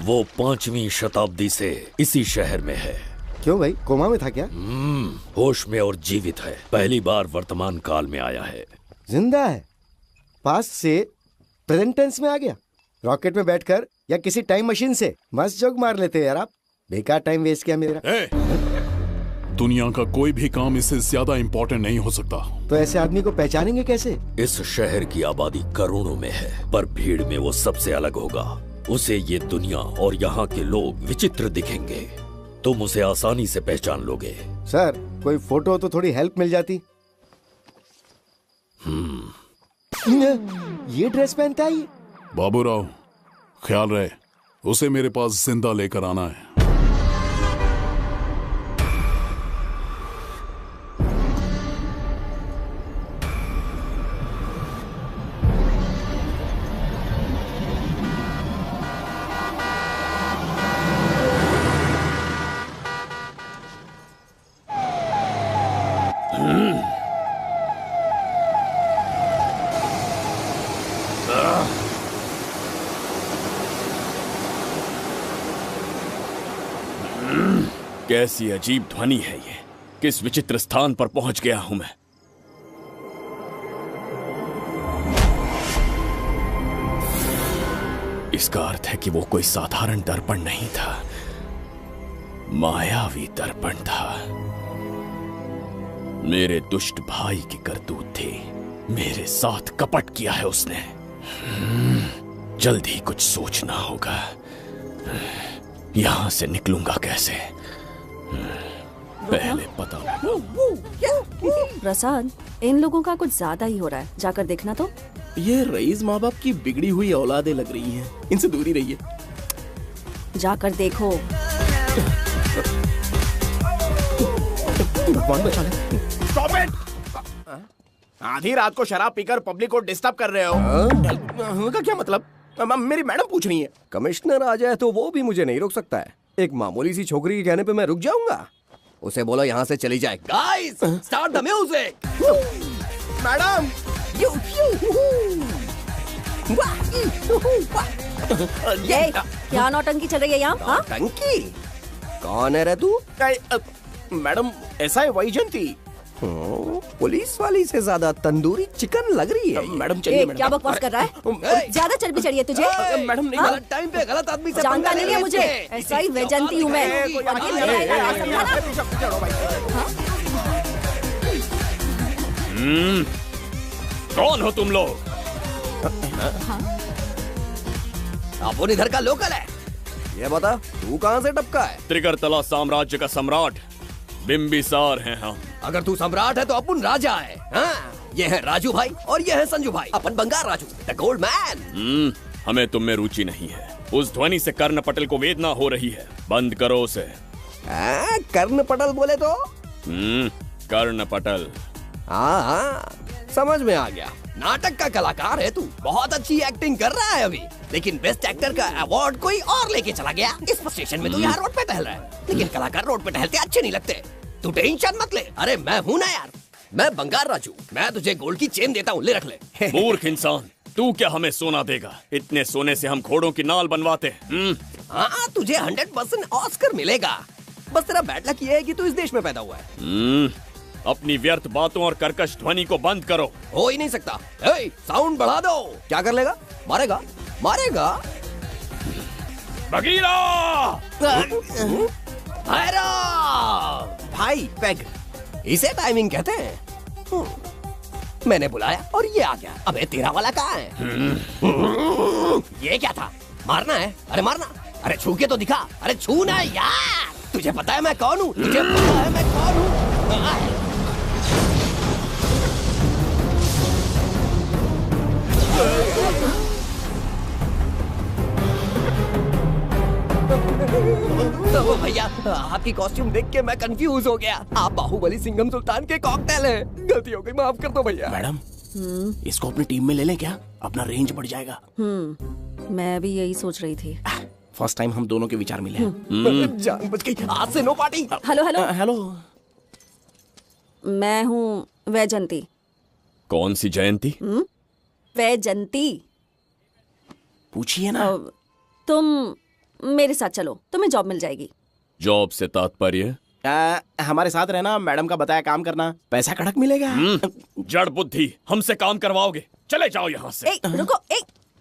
वो 5वीं शताब्दी से इसी शहर में है। क्यों भाई, कोमा में था क्या? होश में और जीवित है। पहली बार वर्तमान काल में आया है। जिंदा है? पास्ट से प्रेजेंट टेंस में आ गया? रॉकेट में बैठकर या किसी टाइम मशीन से? मस्त जोक मार लेते यार आप। बेकार टाइम वेस्ट किया मेरा। दुनिया का कोई भी काम इससे ज्यादा इम्पोर्टेंट नहीं हो सकता। तो ऐसे आदमी को पहचानेंगे कैसे? इस शहर की आबादी करोड़ों में है, पर भीड़ में वो सबसे अलग होगा। उसे ये दुनिया और यहाँ के लोग विचित्र दिखेंगे। तुम उसे आसानी से पहचान लोगे। सर, कोई फोटो हो तो थोड़ी हेल्प मिल जाती। ये ड्रेस पहनता है ये? बाबूराव, ख्याल रहे, उसे मेरे पास जिंदा लेकर आना है। कैसी अजीब ध्वनि है ये। किस विचित्र स्थान पर पहुंच गया हूं मैं। इसका अर्थ है कि वो कोई साधारण दर्पण नहीं था, मायावी दर्पण था। मेरे दुष्ट भाई की करतूत थी। मेरे साथ कपट किया है उसने। जल्द ही कुछ सोचना होगा। यहां से निकलूंगा कैसे, पहले पता प्रसाद, इन लोगों का कुछ ज्यादा ही हो रहा है। जाकर देखना तो। ये रईस माँ बाप की बिगड़ी हुई औलादें लग रही हैं। इनसे दूरी रहिए। जाकर देखो। भगवान बचा ले। Stop it! आधी रात को शराब पीकर पब्लिक को डिस्टर्ब कर रहे हो। का क्या मतलब? मेरी मैडम पूछ रही है। कमिश्नर आ जाए तो वो भी मुझे नहीं रोक सकता है। एक मामूली सी छोकरी के कहने पे मैं रुक जाऊंगा? उसे बोलो यहाँ से चली जाए। Guys, start the music. Madam, ये क्या नौटंकी चल रही है यहाँ? नौटंकी? कौन है रे तू? मैडम, ऐसा है वैजंती। पुलिस वाली से ज्यादा तंदूरी चिकन लग रही है। मैडम चलिए। क्या बकवास कर रहा है? ज्यादा चर्बी चढ़ी है तुझे? मैडम नहीं, गलत टाइम पे गलत आदमी से जानता नहीं है मुझे। ऐसा ही वैजंती हूँ मैं। कौन हो तुम लोग? अपन इधर का लोकल है। ये बता, तू कहाँ से टपका है? त्रिगर्तला साम्राज्य का सम्राट बिंबिसार हैं हम। अगर तू सम्राट है तो अपन राजा है। हाँ? ये है राजू भाई और ये है संजू भाई, अपन बंगार राजू, द गोल्ड मैन। हमें तुम में रुचि नहीं है। उस ध्वनि से कर्ण पटल को वेदना हो रही है, बंद करो उसे। कर्ण पटल बोले तो? कर्ण पटल। हाँ, समझ में आ गया। नाटक का कलाकार है तू, बहुत अच्छी एक्टिंग कर रहा है अभी, लेकिन बेस्ट एक्टर का अवार्ड कोई और लेके चला गया। इस स्टेशन में तू यहाँ रोड पे टहल रहा है, लेकिन कलाकार रोड पे टहलते अच्छे नहीं लगते। तू टेंशन मत ले। अरे मैं हूँ ना यार, मैं बंगार राजू, मैं तुझे गोल्ड की चेन देता हूँ, ले रख ले। मूर्ख इंसान, तू क्या हमें सोना देगा? इतने सोने से हम घोड़ों की नाल बनवाते। हाँ, तुझे 100% ऑस्कर मिलेगा। बस तेरा बैड लक ये है कि तू इस देश में पैदा हुआ है। अपनी व्यर्थ बातों और कर्कश ध्वनि को बंद करो। हो ही नहीं सकता। साउंड बढ़ा दो। क्या कर लेगा? मारेगा? मारेगा? बगीरा! भाई पैग, इसे टाइमिंग कहते हैं। मैंने बुलाया और ये आ गया। अबे तेरा वाला कहाँ है? ये क्या था? मारना है? अरे मारना। अरे छू के तो दिखा। अरे छू ना यार। तुझे पता है मैं कौन हूँ? तुझे पता है मैं कौन हूँ? तो भैया, आपकी कॉस्ट्यूम देख के मैं कंफ्यूज हो गया। आप बाहुबली सिंघम सुल्तान के कॉकटेल हैं। गलती हो गई, माफ कर दो भैया। मैडम, इसको अपनी टीम में ले लें क्या? अपना रेंज बढ़ जाएगा। मैं भी यही सोच रही थी। फर्स्ट टाइम हम दोनों के विचार मिले। जान बच गई। आज से no party. Hello hello hello. मैं हूँ वैजंती। कौन सी जयंती? वैजंती। पूछिए ना। तुम मेरे साथ चलो, तुम्हें जॉब मिल जाएगी। जॉब से तात्पर्य? हमारे साथ रहना, मैडम का बताया काम करना, पैसा कड़क मिलेगा। जड़ बुद्धि, हमसे काम करवाओगे? चले जाओ यहाँ से। रुको।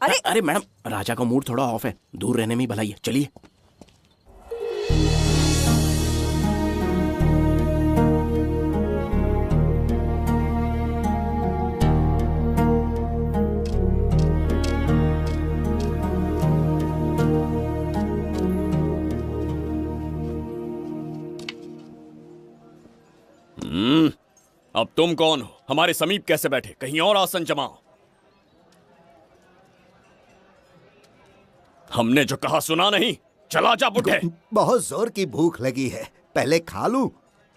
अरे मैडम, राजा का मूड थोड़ा ऑफ है, दूर रहने में ही भलाई है। चलिए। अब तुम कौन हो? हमारे समीप कैसे बैठे? कहीं और आसन जमाओ। हमने जो कहा सुना नहीं? चला जा बुढ़े। बहुत जोर की भूख लगी है, पहले खा लूं,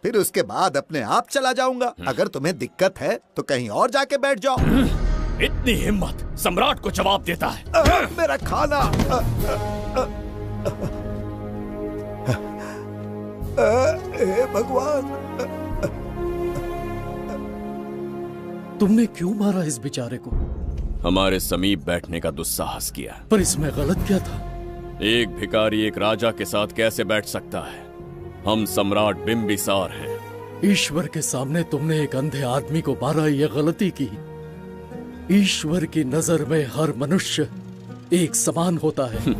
फिर उसके बाद अपने आप चला जाऊंगा। अगर तुम्हें दिक्कत है तो कहीं और जाके बैठ जाओ। इतनी हिम्मत, सम्राट को जवाब देता है। मेरा खाना। हे भगवान, तुमने क्यों मारा इस बेचारे को? हमारे समीप बैठने का दुस्साहस किया। पर इसमें गलत क्या था? एक भिखारी एक राजा के साथ कैसे बैठ सकता है? हम सम्राट बिंबिसार हैं। ईश्वर के सामने तुमने एक अंधे आदमी को मारा, ये गलती की। ईश्वर की नजर में हर मनुष्य एक समान होता है।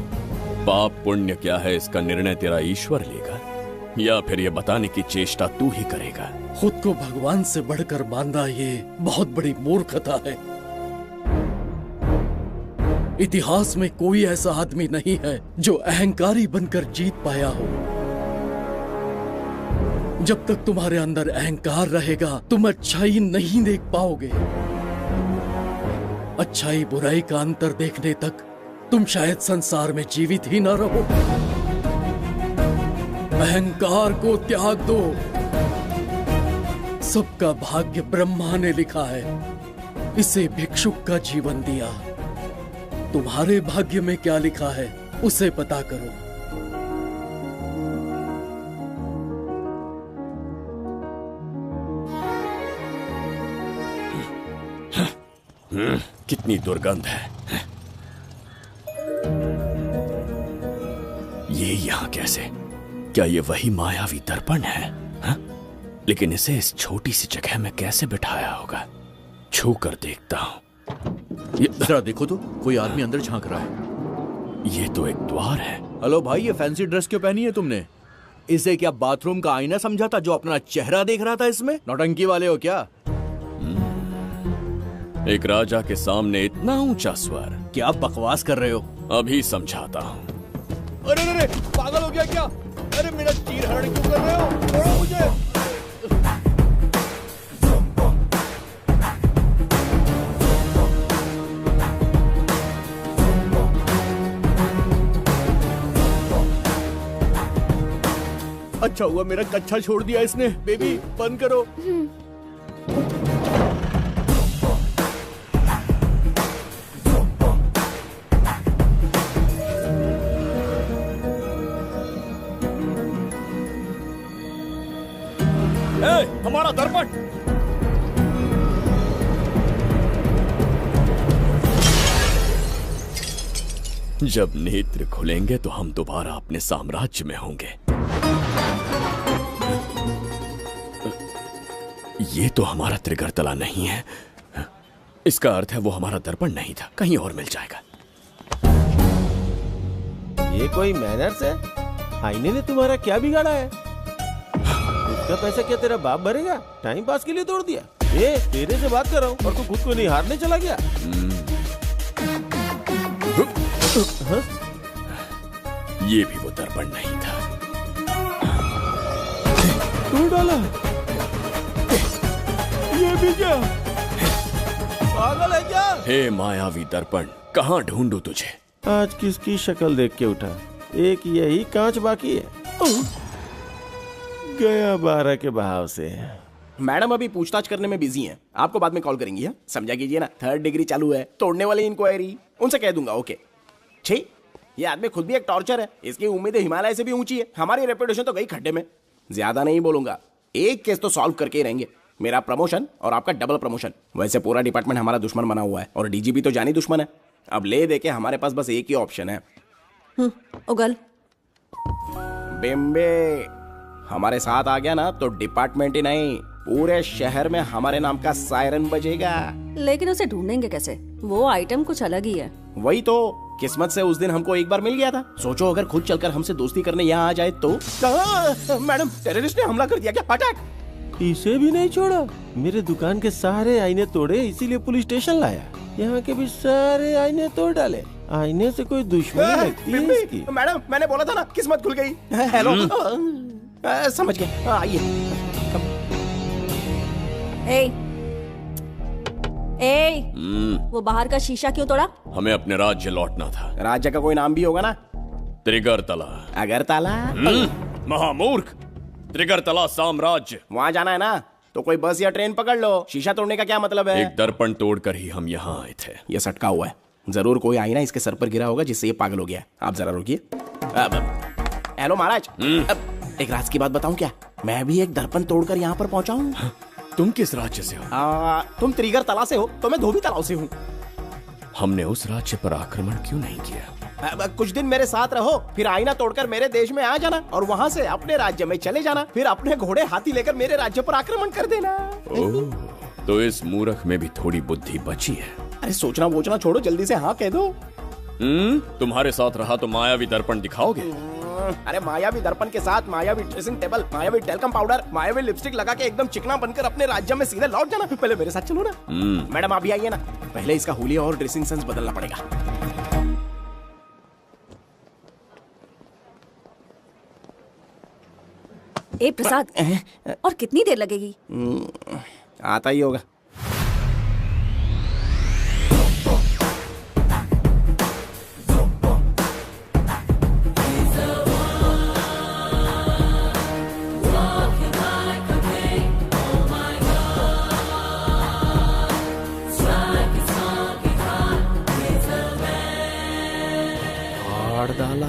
पाप पुण्य क्या है, इसका निर्णय तेरा ईश्वर लेगा या फिर ये बताने की चेष्टा तू ही करेगा? खुद को भगवान से बढ़कर मानना ये बहुत बड़ी मूर्खता है। इतिहास में कोई ऐसा आदमी नहीं है जो अहंकारी बनकर जीत पाया हो। जब तक तुम्हारे अंदर अहंकार रहेगा तुम अच्छाई नहीं देख पाओगे। अच्छाई बुराई का अंतर देखने तक तुम शायद संसार में जीवित ही न रहो। अहंकार को त्याग दो, सबका भाग्य ब्रह्मा ने लिखा है। इसे भिक्षुक का जीवन दिया। तुम्हारे भाग्य में क्या लिखा है उसे पता करो। कितनी दुर्गंध है। ये यहाँ कैसे? क्या ये वही मायावी दर्पण है? हा? लेकिन इसे इस छोटी सी जगह में कैसे बिठाया होगा? छू कर देखता हूँ। जरा देखो तो, कोई आदमी अंदर झांक रहा है। ये तो एक द्वार है। हेलो भाई, ये फैंसी ड्रेस क्यों पहनी है तुमने? इसे क्या बाथरूम का आईना समझा था जो अपना चेहरा देख रहा था इसमें? नौटंकी वाले हो क्या? एक राजा के सामने इतना ऊंचा स्वर। क्या बकवास कर रहे हो? अभी समझाता हूँ। अरे अरे, पागल हो गया क्या? अरे मेरा चीर हरण क्यों कर रहे हो? छोड़ो मुझे। अच्छा हुआ मेरा कच्छा छोड़ दिया इसने। बेबी बंद करो। हमारा दर्पण। जब नेत्र खुलेंगे तो हम दोबारा अपने साम्राज्य में होंगे। ये तो हमारा त्रिगर्तला नहीं है। इसका अर्थ है वो हमारा दर्पण नहीं था, कहीं और मिल जाएगा। ये कोई मैनर्स है? आईने ने तुम्हारा क्या बिगाड़ा है? उसका पैसा क्या तेरा बाप भरेगा? टाइम पास के लिए तोड़ दिया। ये तेरे से बात कर रहा हूँ और तू खुद को नहीं हारने चला गया। हाँ? ये भी वो दर्पण नहीं था। तू डाला? ये भी क्या? पागल है क्या? हे मायावी दर्पण, कहाँ ढूंढूं तुझे? आज किसकी शक्ल देख के उठा? एक यही कांच बाकी है। गया 12 के बहाव से। मैडम अभी पूछताछ करने में बिजी हैं। आपको बाद में कॉल करेंगी। है समझा कीजिए ना, 3rd डिग्री चालू है। तोड़ने वाली इंक्वायरी उनसे कह दूंगा। ओके। छी, ये आदमी खुद भी एक टॉर्चर है। इसकी उम्मीदें हिमालय से भी ऊंची है। हमारी रेपुटेशन तो गई खड्डे में। ज्यादा नहीं बोलूंगा, एक केस तो सॉल्व करके ही रहेंगे। मेरा प्रमोशन और आपका डबल प्रमोशन। वैसे पूरा डिपार्टमेंट हमारा दुश्मन बना हुआ है और डीजीपी तो जानी दुश्मन है। अब ले दे के हमारे पास बस एक ही ऑप्शन है। उगल बिम्बे हमारे साथ आ गया ना तो डिपार्टमेंट ही नहीं, पूरे शहर में हमारे नाम का सायरन बजेगा। लेकिन उसे ढूंढेंगे कैसे? वो आइटम कुछ अलग ही है। वही तो, किस्मत से उस दिन हमको एक बार मिल गया था। सोचो अगर खुद चलकर हमसे दोस्ती करने यहाँ आ जाए तो। मैडम, टेररिस्ट ने हमला कर दिया क्या? अटैक! इसे भी नहीं छोड़ा। मेरे दुकान के सारे आईने तोड़े, इसीलिए पुलिस स्टेशन लाया। यहाँ के भी सारे आईने तोड़ डाले। आईने से कोई दुश्मनी लगती है इसकी? मैडम, मैंने बोला था ना, किस्मत खुल गई। हेलो, समझ गए। आइए। वो बाहर का शीशा क्यों तोड़ा? हमें अपने राज्य लौटना था। राज्य का कोई नाम भी होगा ना? त्रिगर्तला। अगरतला? महामूर्ख, त्रिगर्तला साम्राज्य। वहाँ जाना है ना तो कोई बस या ट्रेन पकड़ लो। शीशा तोड़ने का क्या मतलब है? एक दर्पण तोड़कर ही हम यहाँ आए थे। ये सटका हुआ है, जरूर कोई आईना इसके सर पर गिरा होगा जिससे ये पागल हो गया। आप जरा रुकिए। हेलो महाराज, एक राज की बात बताऊं क्या? मैं भी एक दर्पण तोड़कर यहाँ पर पहुंचा हूँ। तुम किस राज्य से हो? तुम त्रिगर्तला से हो तो मैं धोबी तालाब से हूँ। हमने उस राज्य पर आक्रमण क्यों नहीं किया? कुछ दिन मेरे साथ रहो, फिर आईना तोड़कर मेरे देश में आ जाना और वहाँ से अपने राज्य में चले जाना। फिर अपने घोड़े हाथी लेकर मेरे राज्य पर आक्रमण कर देना। ओह, तो इस मूर्ख में भी थोड़ी बुद्धि बची है। अरे सोचना वोचना छोड़ो, जल्दी से हाँ कह दो। तुम्हारे साथ रहा तो मायावी दर्पण दिखाओगे? अरे मायावी दर्पण के साथ मायावी ड्रेसिंग टेबल, मायावी टेल्कम पाउडर, मायावी लिपस्टिक लगा के एकदम चिकना बनकर अपने राज्य में सीधे लौट जाना। पहले मेरे साथ चलो ना। मैडम आप भी आइए ना, पहले इसका हुलिया और ड्रेसिंग सेंस बदलना पड़ेगा। ए प्रसाद, और कितनी देर लगेगी? आता ही होगा। फाड़ डाला।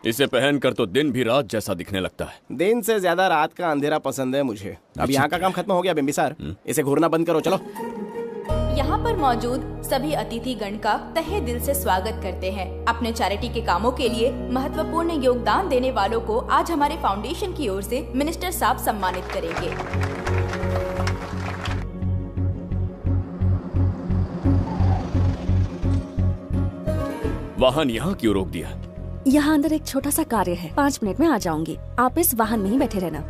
इसे पहनकर तो दिन भी रात जैसा दिखने लगता है। दिन से ज्यादा रात का अंधेरा पसंद है मुझे। अब यहाँ का काम खत्म हो गया बिम्बिसार, इसे घूरना बंद करो, चलो। यहाँ पर मौजूद सभी अतिथि गण का तहे दिल से स्वागत करते हैं। अपने चैरिटी के कामों के लिए महत्वपूर्ण योगदान देने वालों को आज हमारे फाउंडेशन की ओर से मिनिस्टर साहब सम्मानित करेंगे। वाहन यहाँ क्यों रोक दिया? यहाँ अंदर एक छोटा सा कार्य है, 5 मिनट में आ जाऊंगी। आप इस वाहन में ही बैठे रहना।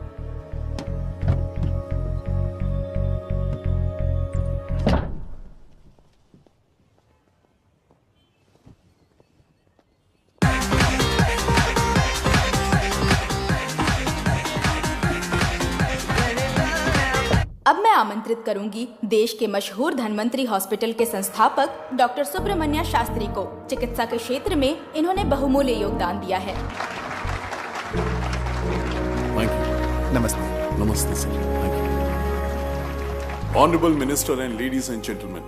अब मैं आमंत्रित करूंगी देश के मशहूर धन्वंतरी हॉस्पिटल के संस्थापक डॉक्टर सुब्रमण्य शास्त्री को। चिकित्सा के क्षेत्र में इन्होंने बहुमूल्य योगदान दिया है। नमस्ते। नमस्ते sir. Thank you. Honourable minister and ladies and gentleman,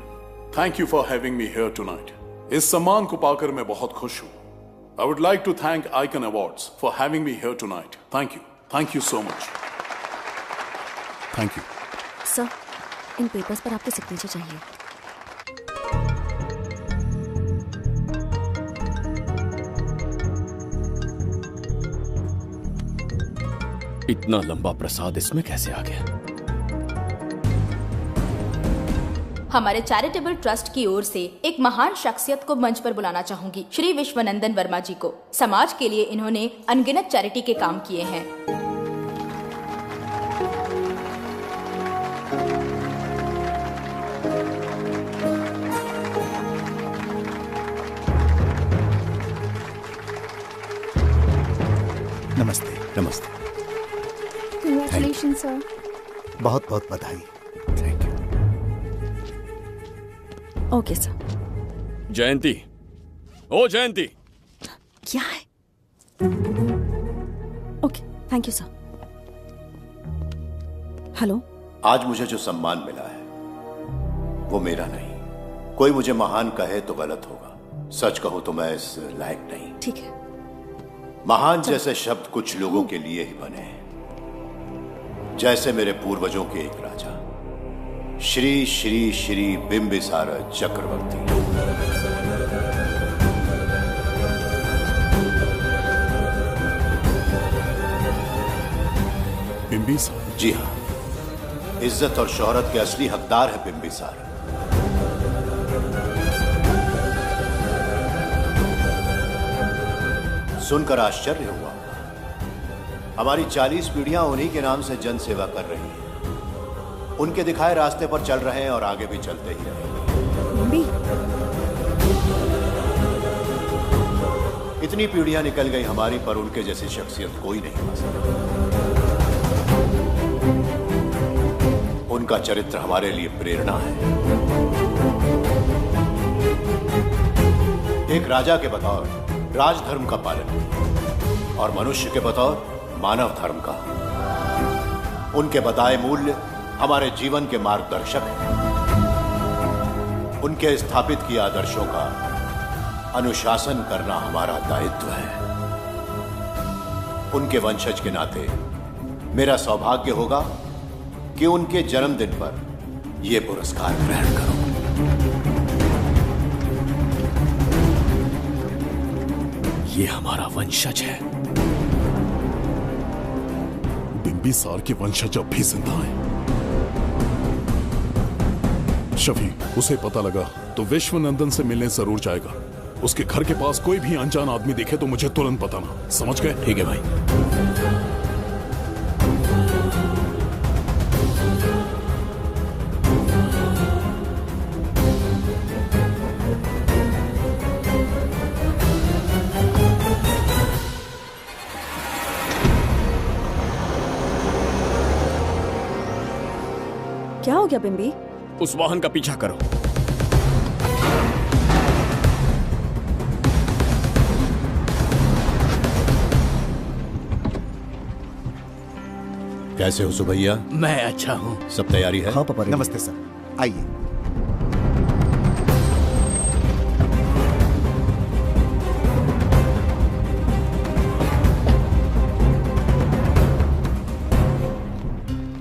thank you for having me here tonight. इस सम्मान को पाकर मैं बहुत खुश हूँ। I would like to thank Icon Awards for having me here tonight. Thank you so much. Thank you. Sir, इन papers पर आपके सिग्नेचर चाहिए। इतना लंबा प्रसाद इसमें कैसे आ गया? हमारे चैरिटेबल ट्रस्ट की ओर से एक महान शख्सियत को मंच पर बुलाना चाहूंगी, श्री विश्वनंदन वर्मा जी को। समाज के लिए इन्होंने अनगिनत चैरिटी के काम किए हैं। नमस्ते। नमस्ते। Congratulation sir. बहुत बहुत बधाई। Thank you. Okay sir. Jayanti, ओ जयंती। क्या है? Okay, thank you sir. Hello. आज मुझे जो सम्मान मिला है वो मेरा नहीं। कोई मुझे महान कहे तो गलत होगा, सच कहूं तो मैं इस लायक नहीं। ठीक है। महान जैसे शब्द कुछ लोगों के लिए ही बने हैं, जैसे मेरे पूर्वजों के एक राजा श्री श्री श्री बिंबिसार चक्रवर्ती। बिंबिसार? जी हाँ, इज्जत और शोहरत के असली हकदार है बिंबिसार। सुनकर आश्चर्य हुआ। हमारी 40 पीढ़ियां उन्हीं के नाम से जन सेवा कर रही हैं। उनके दिखाए रास्ते पर चल रहे हैं और आगे भी चलते ही रहेंगे। इतनी पीढ़ियां निकल गई हमारी, पर उनके जैसी शख्सियत कोई नहीं पा सका। उनका चरित्र हमारे लिए प्रेरणा है। एक राजा के बतौर राजधर्म का पालन और मनुष्य के बतौर मानव धर्म का। उनके बताए मूल्य हमारे जीवन के मार्गदर्शक हैं। उनके स्थापित किए आदर्शों का अनुशासन करना हमारा दायित्व है। उनके वंशज के नाते मेरा सौभाग्य होगा कि उनके जन्मदिन पर यह पुरस्कार ग्रहण करूं। ये हमारा वंशज है। बिंबिसार के वंशज अब भी जिंदा हैं। शफी, उसे पता लगा तो विश्वनंदन से मिलने जरूर जाएगा। उसके घर के पास कोई भी अनजान आदमी दिखे तो मुझे तुरंत बताना। समझ गए? ठीक है भाई। क्या हो गया बिंबी? उस वाहन का पीछा करो। कैसे हो सुभैया? मैं अच्छा हूँ। सब तैयारी है? हाँ पापा। नमस्ते सर, आइए।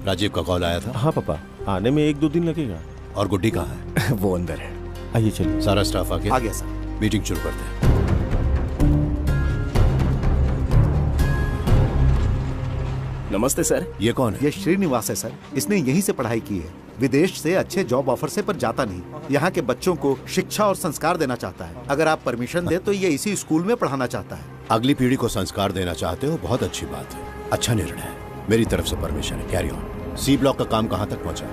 राजीव का कॉल आया था? हाँ पापा, आने में 1-2 दिन लगेगा। और गुड्डी कहाँ है? वो अंदर है। आइए चलिए। सारा स्टाफ आ गया? आ गया सर। मीटिंग शुरू करते हैं। नमस्ते सर। ये कौन है? ये श्रीनिवास है सर। इसने यहीं से पढ़ाई की है। विदेश से अच्छे जॉब ऑफर से पर जाता नहीं। यहाँ के बच्चों को शिक्षा और संस्कार देना चाहता है। अगर आप परमिशन दे तो ये इसी स्कूल में पढ़ाना चाहता है। अगली पीढ़ी को संस्कार देना चाहते हो, बहुत अच्छी बात है, अच्छा निर्णय है। मेरी तरफ से परमिशन है, कैरी ऑन। सी ब्लॉक का काम कहाँ तक पहुँचा?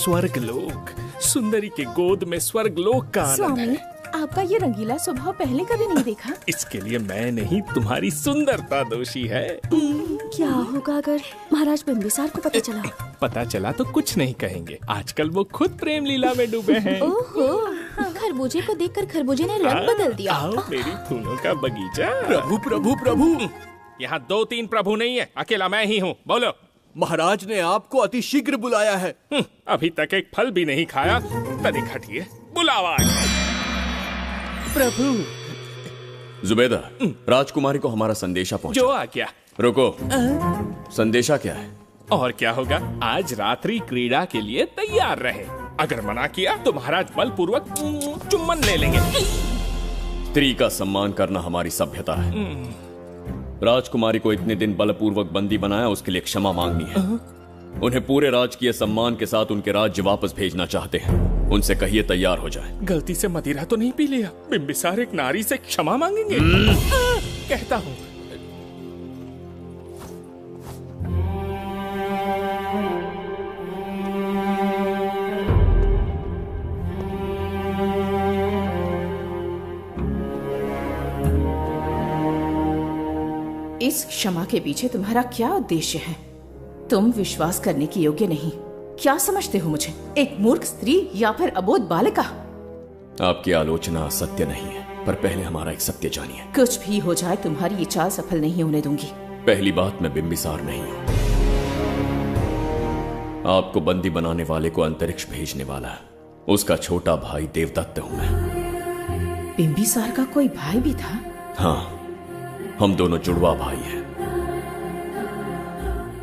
स्वर्गलोक, सुंदरी के गोद में स्वर्गलोक का आनंद स्वामी, है। आपका ये रंगीला स्वभाव पहले कभी नहीं देखा। इसके लिए मैं नहीं, तुम्हारी सुंदरता दोषी है। क्या होगा अगर महाराज बिंबिसार को पता चला? पता चला तो कुछ नहीं कहेंगे, आजकल वो खुद प्रेम लीला में डूबे हैं। ओहो, खरबूजे को देखकर खरबूजे ने रंग बदल दिया। आओ मेरी फूलों का बगीचा। प्रभु प्रभु प्रभु, यहाँ 2-3 प्रभु नहीं है, अकेला मैं ही हूँ। बोलो। महाराज ने आपको अति शीघ्र बुलाया है। अभी तक एक फल भी नहीं खाया, तनिक हटिए, बुलावा। प्रभु। जुबेदा, राजकुमारी को हमारा संदेशा पहुंचा। जो आ गया। रुको, संदेशा क्या है? और क्या होगा, आज रात्रि क्रीड़ा के लिए तैयार रहे। अगर मना किया तो महाराज बलपूर्वक चुम्बन ले लेंगे। स्त्री का सम्मान करना हमारी सभ्यता है। राजकुमारी को इतने दिन बलपूर्वक बंदी बनाया, उसके लिए क्षमा मांगनी है। उन्हें पूरे राजकीय सम्मान के साथ उनके राज्य वापस भेजना चाहते हैं। उनसे कहिए तैयार हो जाए। गलती से मदिरा तो नहीं पी लिया? बिम्बिसार एक नारी से क्षमा मांगेंगे? कहता हूँ। इस क्षमा के पीछे तुम्हारा क्या उद्देश्य है? तुम विश्वास करने की योग्य नहीं। क्या समझते हो मुझे, एक मूर्ख स्त्री या फिर अबोध बालिका? आपकी आलोचना सत्य नहीं है, पर पहले हमारा एक सत्य जानिए। कुछ भी हो जाए तुम्हारी ये चाल सफल नहीं होने दूंगी। पहली बात, मैं बिम्बिसार नहीं हूँ। आपको बंदी बनाने वाले को अंतरिक्ष भेजने वाला है उसका छोटा भाई देवदत्त हूँ मैं। बिम्बिसार का कोई भाई भी था? हाँ, हम दोनों जुड़वा भाई हैं।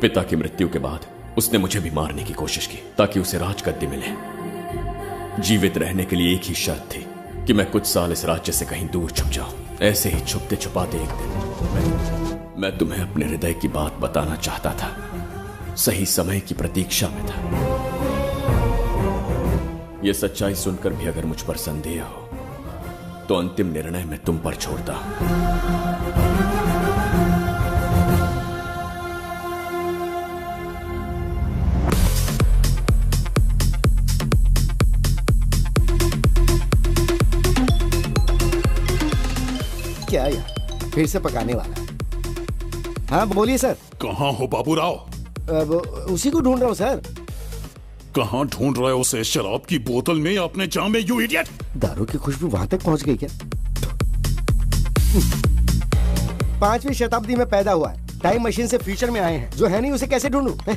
पिता की मृत्यु के बाद उसने मुझे भी मारने की कोशिश की ताकि उसे राजगद्दी मिले। जीवित रहने के लिए एक ही शर्त थी कि मैं कुछ साल इस राज्य से कहीं दूर छुप जाऊं। ऐसे ही छुपते छुपाते एक दिन मैं तुम्हें अपने हृदय की बात बताना चाहता था। सही समय की प्रतीक्षा में था। यह सच्चाई सुनकर भी अगर मुझ पर संदेह हो तो अंतिम निर्णय मैं तुम पर छोड़ता हूं। क्या यार, फिर से पकाने वाला है? हाँ बोलिए सर। कहाँ हो बाबूराव? अब उसी को ढूंढ रहा हूँ सर। कहाँ ढूंढ रहे हो उसे? शराब की बोतल में या अपने जाम में, यू इडियट? दारू की खुशबू वहां तक पहुंच गई क्या? 5वीं शताब्दी में पैदा हुआ है, टाइम मशीन से फ्यूचर में आए हैं। जो है नहीं उसे कैसे ढूंढूं?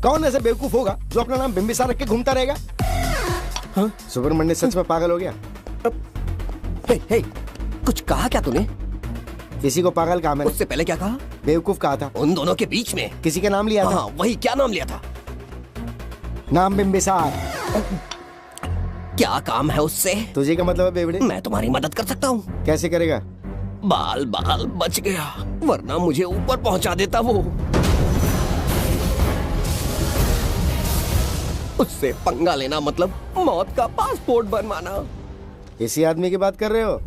कौन ऐसा बेवकूफ होगा जो अपना नाम बिम्बिसार रख के घूमता रहेगा? हाँ? सुब्रमण्य सच में पागल हो गया। हे, हे, कुछ कहा क्या तूने? किसी को पागल कहा मैंने। उससे पहले क्या कहा? बेवकूफ कहा था। उन दोनों के बीच में किसी का नाम लिया था। हाँ, वही, क्या नाम लिया था? नाम बिम्बिसार। क्या काम है उससे? तुझे क्या मतलब है बेवड़े? मैं तुम्हारी मदद कर सकता हूँ। कैसे करेगा? बाल बाल बच गया, वरना मुझे ऊपर पहुंचा देता वो। उससे पंगा लेना मतलब मौत का पासपोर्ट बनवाना। इसी आदमी की बात कर रहे हो?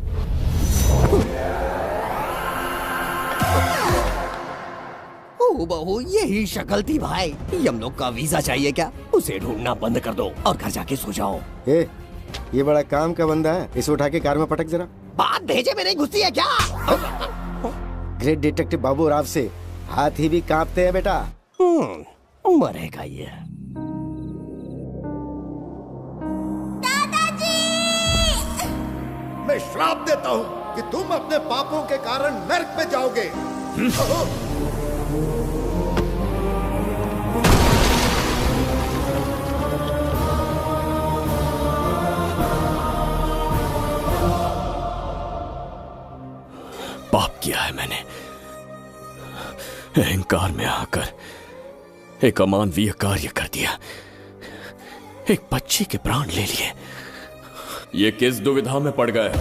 बहू, यही शक्ल थी भाई। यमलोक का वीजा चाहिए क्या? उसे ढूंढना बंद कर दो और घर जाके सो जाओ। ये बड़ा काम का बंदा है, इसे उठा के कार में पटक जरा। बात भेजे में नहीं घुसती है क्या? ग्रेट डिटेक्टिव बाबू राव से हाथी भी कांपते हैं बेटा। मरेगा ये। मैं श्राप देता हूँ कि तुम अपने पापों के कारण नर्क में जाओगे। पाप किया है मैंने। अहंकार में आकर एक अमानवीय कार्य कर दिया। एक बच्ची के प्राण ले लिए। ये किस दुविधा में पड़ गए?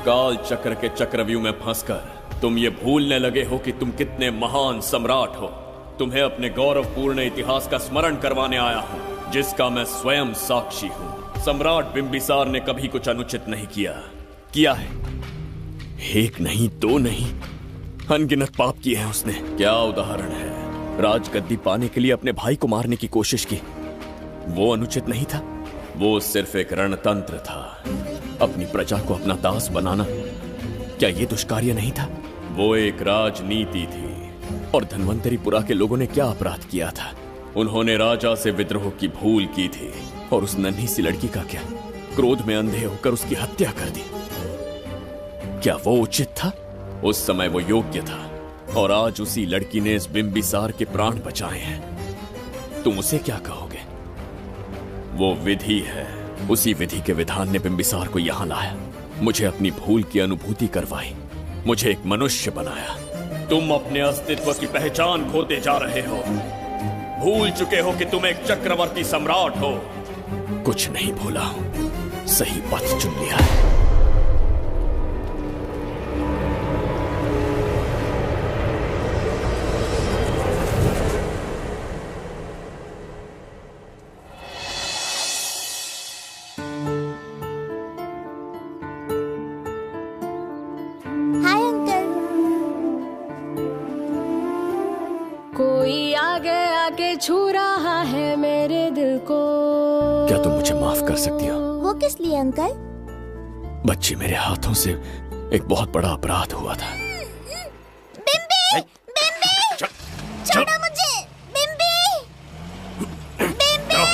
काल चक्र के चक्रव्यूह में फंसकर तुम ये भूलने लगे हो कि तुम कितने महान सम्राट हो। तुम्हें अपने गौरवपूर्ण इतिहास का स्मरण करवाने आया हूं, जिसका मैं स्वयं साक्षी हूं। सम्राट बिम्बिसार ने कभी कुछ अनुचित नहीं किया है। एक नहीं, दो नहीं, अनगिनत पाप किए हैं उसने। क्या उदाहरण है? राजगद्दी पाने के लिए अपने भाई को मारने की कोशिश की। वो अनुचित नहीं था, वो सिर्फ एक रणतंत्र था। अपनी प्रजा को अपना दास बनाना, क्या ये दुष्कार्य नहीं था? वो एक राजनीति थी। और धन्वंतरीपुरा के लोगों ने क्या अपराध किया था? उन्होंने राजा से विद्रोह की भूल की थी। और उस नन्ही सी लड़की का क्या? क्रोध में अंधे होकर उसकी हत्या कर दी। क्या वो उचित था? उस समय वो योग्य था। और आज उसी लड़की ने इस बिम्बिसार के प्राण बचाए हैं। तुम उसे क्या कहोगे? वो विधि है। उसी विधि के विधान ने बिम्बिसार को यहां लाया, मुझे अपनी भूल की अनुभूति करवाई, मुझे एक मनुष्य बनाया। तुम अपने अस्तित्व की पहचान खोते जा रहे हो। भूल चुके हो कि तुम एक चक्रवर्ती सम्राट हो। कुछ नहीं भूला हूं, सही पथ चुन लिया है। Hi uncle. कोई आगे आके छू रहा है मेरे दिल को। क्या तुम मुझे माफ कर सकती हो? वो किस लिए अंकल? बच्ची, मेरे हाथों से एक बहुत बड़ा अपराध हुआ था। बिम्बी! बिम्बी! छोड़ो मुझे! बिम्बी! बिम्बी!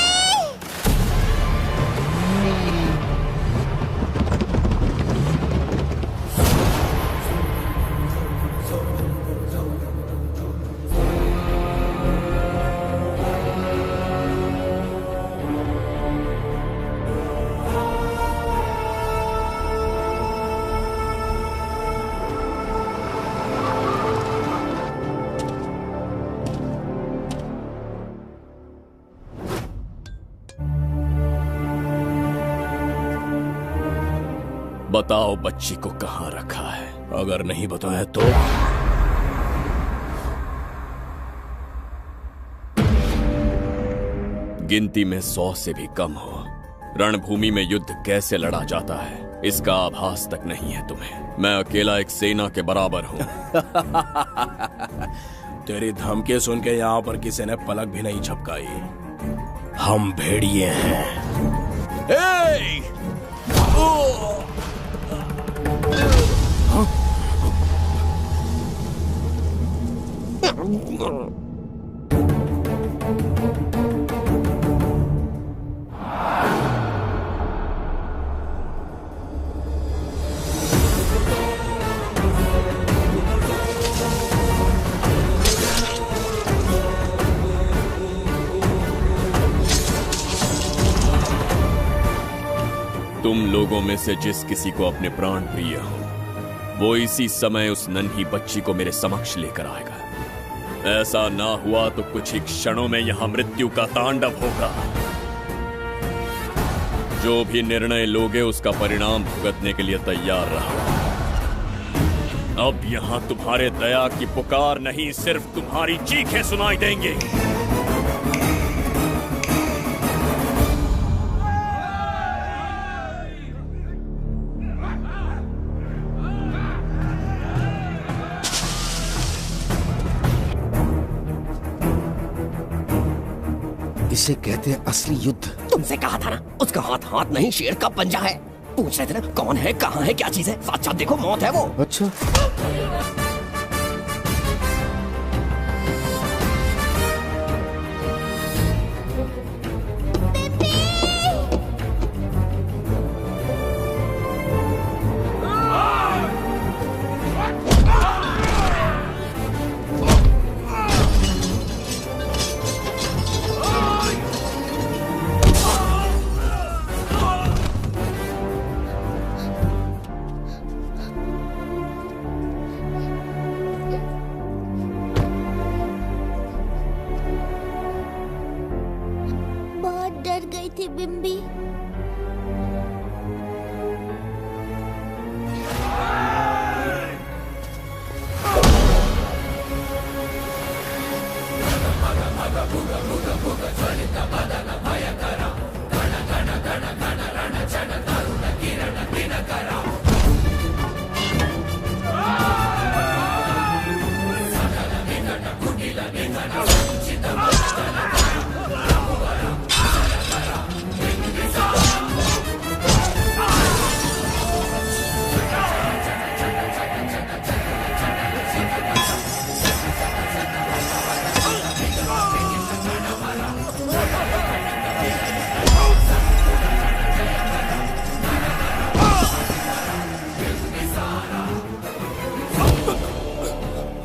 बताओ बच्ची को कहां रखा है? अगर नहीं बताया तो गिनती में 100 से भी कम हो। रणभूमि में युद्ध कैसे लड़ा जाता है इसका आभास तक नहीं है तुम्हें। मैं अकेला एक सेना के बराबर हूं। तेरी धमकी सुन के यहाँ पर किसी ने पलक भी नहीं झपकाई। हम भेड़िए हैं। तुम लोगों में से जिस किसी को अपने प्राण प्रिय हो, वो इसी समय उस नन्ही बच्ची को मेरे समक्ष लेकर आएगा। ऐसा ना हुआ तो कुछ ही क्षणों में यहां मृत्यु का तांडव होगा। जो भी निर्णय लोगे उसका परिणाम भुगतने के लिए तैयार रहो। अब यहां तुम्हारे दया की पुकार नहीं, सिर्फ तुम्हारी चीखें सुनाई देंगी। इसे कहते हैं असली युद्ध। तुमसे कहा था ना, उसका हाथ हाथ नहीं शेर का पंजा है। पूछ रहे थे ना कौन है, कहाँ है, क्या चीज है। साथ साथ देखो, मौत है वो। अच्छा। थी बिम्बी।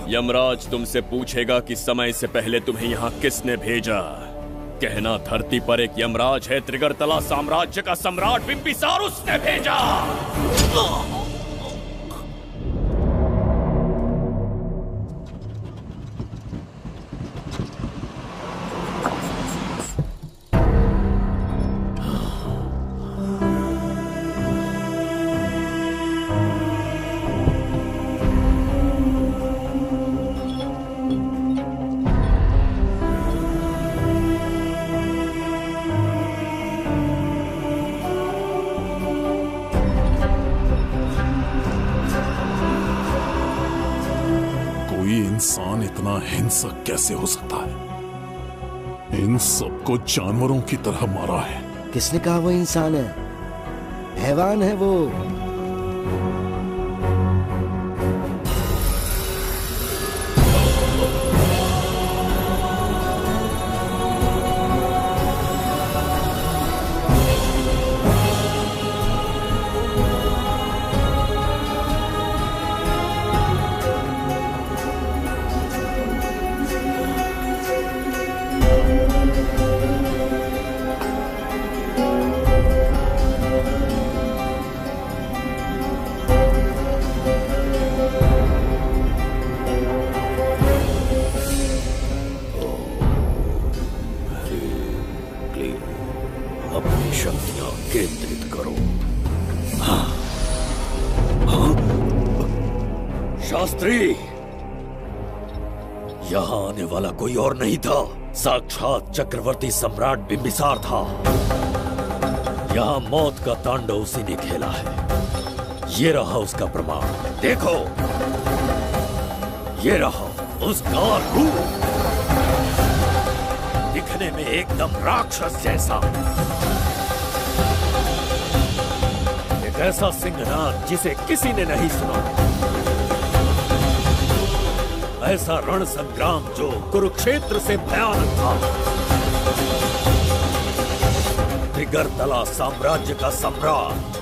यमराज तुमसे पूछेगा कि समय से पहले तुम्हें यहाँ किसने भेजा। कहना धरती पर एक यमराज है, त्रिगर्तला साम्राज्य का सम्राट बिम्बिसार उसने भेजा। इतना हिंसक कैसे हो सकता है? इन सबको जानवरों की तरह मारा है। किसने कहा वो इंसान है? हैवान है वो। अपनी शक्तियां केंद्रित करो। शास्त्री, यहां आने वाला कोई और नहीं था, साक्षात चक्रवर्ती सम्राट बिंबिसार था। यहां मौत का तांडव उसी ने खेला है। ये रहा उसका प्रमाण, देखो, ये रहा उसका रूप, दिखने में एकदम राक्षस जैसा। एक ऐसा सिंहनाद जिसे किसी ने नहीं सुना, ऐसा रण संग्राम जो कुरुक्षेत्र से भयानक था। त्रिगर्तला साम्राज्य का सम्राट,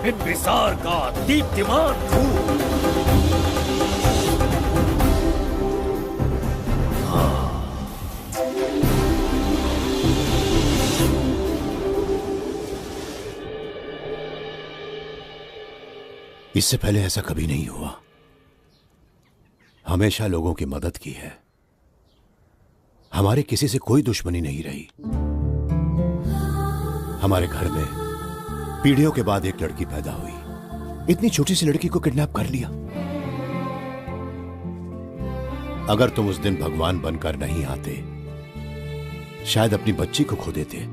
बिंबिसार का दीप्तिमान रूप। इससे पहले ऐसा कभी नहीं हुआ। हमेशा लोगों की मदद की है। हमारे किसी से कोई दुश्मनी नहीं रही। हमारे घर में पीढ़ियों के बाद एक लड़की पैदा हुई। इतनी छोटी सी लड़की को किडनैप कर लिया। अगर तुम उस दिन भगवान बनकर नहीं आते, शायद अपनी बच्ची को खो देते।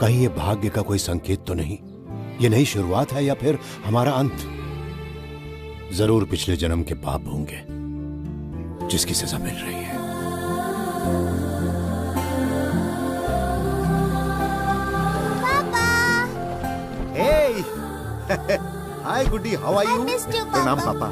कहीं ये भाग्य का कोई संकेत तो नहीं? ये नई शुरुआत है या फिर हमारा अंत? जरूर पिछले जन्म के पाप होंगे जिसकी सजा मिल रही है। हाय गुड्डी, हाउ आर यू? प्रणाम पापा।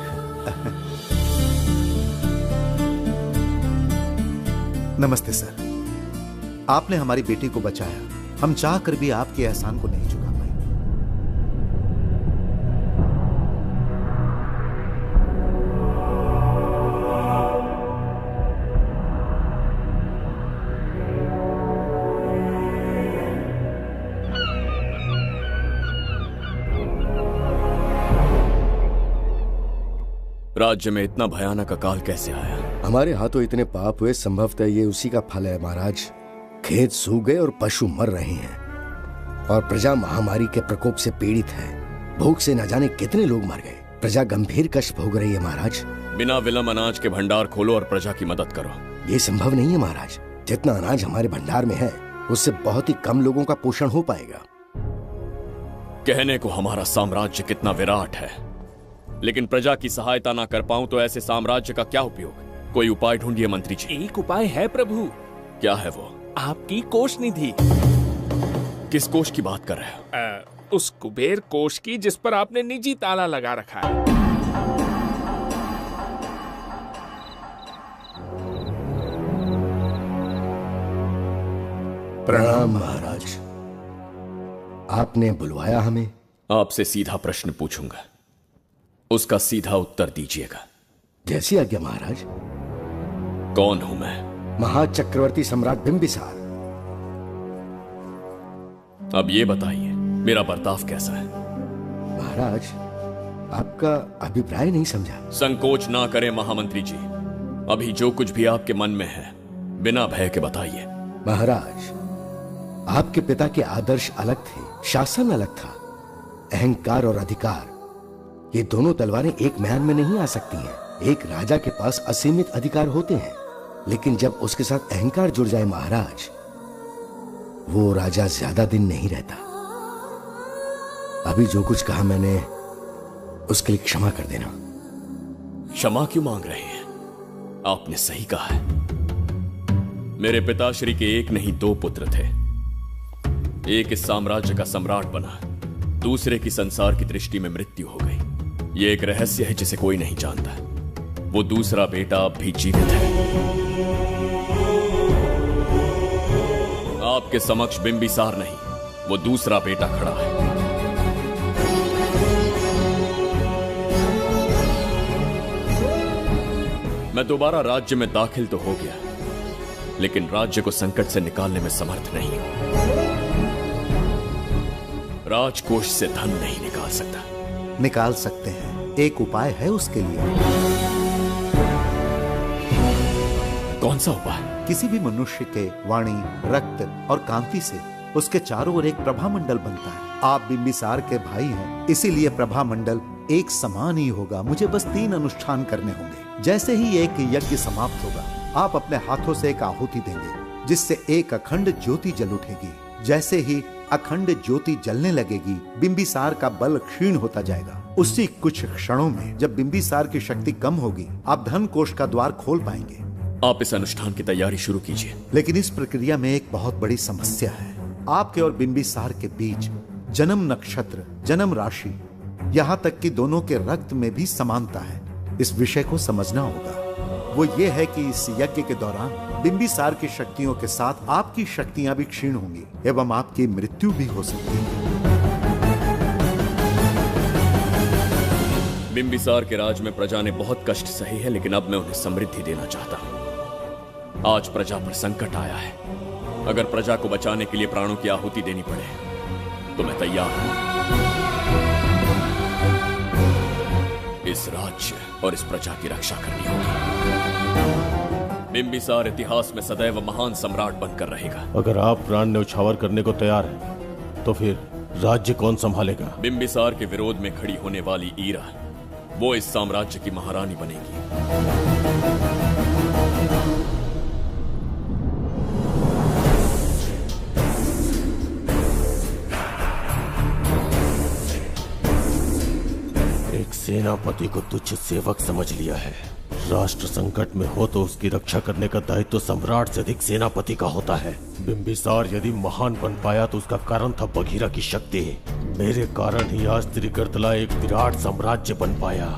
नमस्ते सर। आपने हमारी बेटी को बचाया। हम चाह कर भी आपके एहसान को नहीं चुका पाए। राज्य में इतना भयानक अकाल कैसे आया? हमारे हाथों इतने पाप हुए, संभवतः ये उसी का फल है महाराज। खेत सूख गए और पशु मर रहे हैं, और प्रजा महामारी के प्रकोप से पीड़ित है। भूख से न जाने कितने लोग मर गए। प्रजा गंभीर कष्ट भोग रही है महाराज। बिना विलंब अनाज के भंडार खोलो और प्रजा की मदद करो। ये संभव नहीं है महाराज। जितना अनाज हमारे भंडार में है, उससे बहुत ही कम लोगों का पोषण हो पाएगा। कहने को हमारा साम्राज्य कितना विराट है, लेकिन प्रजा की सहायता ना कर पाऊं तो ऐसे साम्राज्य का क्या उपयोग? कोई उपाय ढूंढिए मंत्री जी। एक उपाय है प्रभु। क्या है वो? आपकी कोष निधि। किस कोष की बात कर रहे हो? उस कुबेर कोष की जिस पर आपने निजी ताला लगा रखा है। प्रणाम महाराज। आपने बुलवाया हमें? आपसे सीधा प्रश्न पूछूंगा, उसका सीधा उत्तर दीजिएगा। जैसी आज्ञा महाराज। कौन हूं मैं? महाचक्रवर्ती सम्राट बिंबिसार। अब ये बताइए, मेरा बर्ताव कैसा है? महाराज, आपका अभिप्राय नहीं समझा। संकोच ना करें महामंत्री जी। अभी जो कुछ भी आपके मन में है, बिना भय के बताइए। महाराज, आपके पिता के आदर्श अलग थे, शासन अलग था। अहंकार और अधिकार, ये दोनों तलवारें एक म्यान में नहीं आ सकती हैं। एक राजा के पास असीमित अधिकार होते हैं, लेकिन जब उसके साथ अहंकार जुड़ जाए महाराज, वो राजा ज्यादा दिन नहीं रहता। अभी जो कुछ कहा मैंने, उसके लिए क्षमा कर देना। क्षमा क्यों मांग रहे हैं? आपने सही कहा है। मेरे पिताश्री के एक नहीं 2 पुत्र थे। एक इस साम्राज्य का सम्राट बना, दूसरे की संसार की दृष्टि में मृत्यु हो गई। ये एक रहस्य है जिसे कोई नहीं जानता। वो दूसरा बेटा अब भी जीवित है। आपके समक्ष बिंबिसार नहीं, वो दूसरा बेटा खड़ा है। मैं दोबारा राज्य में दाखिल तो हो गया, लेकिन राज्य को संकट से निकालने में समर्थ नहीं हूं। राजकोष से धन नहीं निकाल सकता। निकाल सकते हैं, एक उपाय है उसके लिए। कौन सा उपाय? किसी भी मनुष्य के वाणी, रक्त और कांति से उसके चारों ओर एक प्रभामंडल बनता है। आप बिंबिसार के भाई हैं, इसीलिए प्रभामंडल एक समान ही होगा। मुझे बस 3 अनुष्ठान करने होंगे। जैसे ही एक यज्ञ समाप्त होगा, आप अपने हाथों से एक आहुति देंगे, जिससे एक अखंड ज्योति जल उठेगी। जैसे ही अखंड ज्योति जलने लगेगी, बिंबिसार का बल क्षीण होता जाएगा। उसी कुछ क्षणों में जब बिंबिसार की शक्ति कम होगी, आप धन कोष का द्वार खोल पाएंगे। आप इस अनुष्ठान की तैयारी शुरू कीजिए। लेकिन इस प्रक्रिया में एक बहुत बड़ी समस्या है। आपके और बिंबिसार के बीच जन्म नक्षत्र, जन्म राशि, यहाँ तक कि दोनों के रक्त में भी समानता है। इस विषय को समझना होगा। वो ये है कि इस यज्ञ के दौरान बिंबिसार की शक्तियों के साथ आपकी शक्तियां भी क्षीण होंगी एवं आपकी मृत्यु भी हो सकती है। बिंबिसार के राज में प्रजा ने बहुत कष्ट सहे है, लेकिन अब मैं उन्हें समृद्धि देना चाहता हूं। आज प्रजा पर संकट आया है। अगर प्रजा को बचाने के लिए प्राणों की आहुति देनी पड़े तो मैं तैयार हूं। इस राज्य और इस प्रजा की रक्षा करनी होगी। बिंबिसार इतिहास में सदैव महान सम्राट बनकर रहेगा। अगर आप प्राण न्यौछावर करने को तैयार हैं, तो फिर राज्य कौन संभालेगा? बिंबिसार के विरोध में खड़ी होने वाली ईरा, वो इस साम्राज्य की महारानी बनेगी। एक सेनापति को तुच्छ सेवक समझ लिया है। राष्ट्र संकट में हो तो उसकी रक्षा करने का दायित्व तो सम्राट से अधिक सेनापति का होता है। बिंबिसार यदि महान बन पाया तो उसका कारण था बघीरा की शक्ति। मेरे कारण ही आज त्रिगर्तला एक विराट साम्राज्य बन पाया।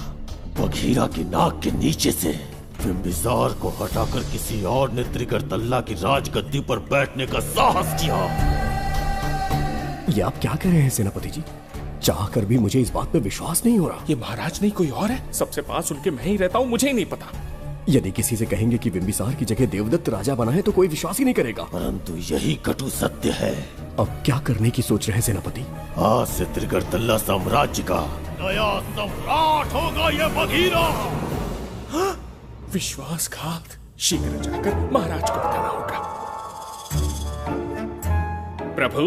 बघीरा की नाक के नीचे से बिंबिसार को हटाकर किसी और ने त्रिगर्तला की राजगद्दी पर बैठने का साहस किया। ये आप क्या कह रहे हैं सेनापति जी? चाहकर भी मुझे इस बात पे विश्वास नहीं हो रहा। ये महाराज नहीं कोई और है। सबसे पास उनके मैं ही रहता हूँ, मुझे ही नहीं पता। यदि किसी से कहेंगे कि बिंबिसार की जगह देवदत्त राजा बना है तो कोई विश्वास ही नहीं करेगा। परंतु यही कटु सत्य है। अब क्या करने की सोच रहे हैं सेनापति? आज से त्रिगर्तला साम्राज्य का नया सम्राट होगा ये बघीरा। विश्वासघात। शीघ्र जाकर महाराज को बताना होगा। प्रभु,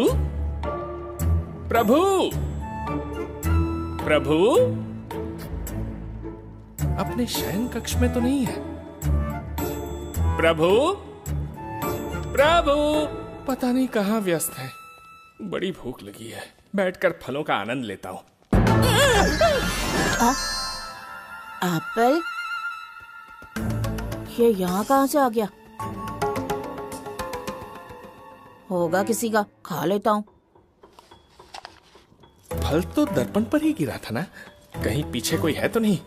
प्रभु, प्रभु, अपने शयन कक्ष में तो नहीं है। प्रभु, प्रभु, पता नहीं कहाँ व्यस्त है। बड़ी भूख लगी है, बैठकर फलों का आनंद लेता हूँ। एप्पल, ये यहाँ कहाँ से आ गया? होगा किसी का, खा लेता हूँ। फल तो दर्पण पर ही गिरा था ना? कहीं पीछे कोई है तो नहीं?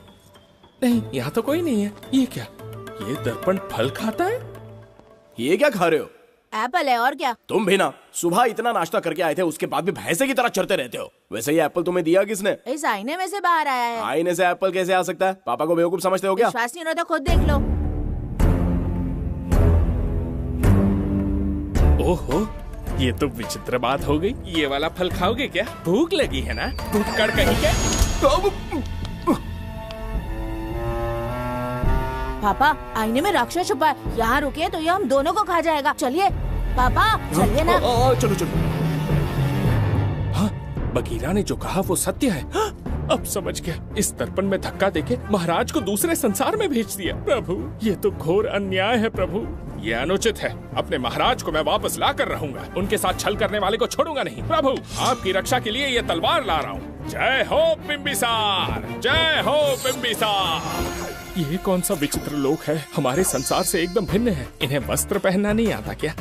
नहीं, यहाँ तो कोई नहीं है। ये क्या? ये दर्पण फल खाता है? ये क्या खा रहे हो? एप्पल है और क्या? तुम भी ना सुबह इतना नाश्ता करके आए थे, उसके बाद भी भैंसे की तरह चरते रहते हो। वैसे ये एप्पल तुम्हें दिया किसने? इस आईने में से बाहर आया है। आईने से एप्पल कैसे आ सकता है? पापा को बेवकूफ समझते हो क्या? विश्वास नहीं हो रहा तो खुद देख लो। ओहो, ये तो विचित्र बात हो गई। ये वाला फल खाओगे क्या? भूख लगी है ना? भूखड़ कहीं के? पापा, आईने में राक्षस छुपा है। यहाँ रुके तो ये हम दोनों को खा जाएगा। चलिए पापा, चलिए ना। चलो चलो। हाँ, बघीरा ने जो कहा वो सत्य है। हाँ, अब समझ गया। इस दर्पण में धक्का देके महाराज को दूसरे संसार में भेज दिया। प्रभु, ये तो घोर अन्याय है प्रभु। ये अनुचित है। अपने महाराज को मैं वापस ला कर रहूंगा। उनके साथ छल करने वाले को छोड़ूंगा नहीं। प्रभु, आपकी रक्षा के लिए ये तलवार ला रहा हूँ। जय हो बिंबिसार, जय हो बिंबिसार। ये कौन सा विचित्र लोक है, हमारे संसार से एकदम भिन्न है। इन्हें वस्त्र पहनना नहीं आता क्या?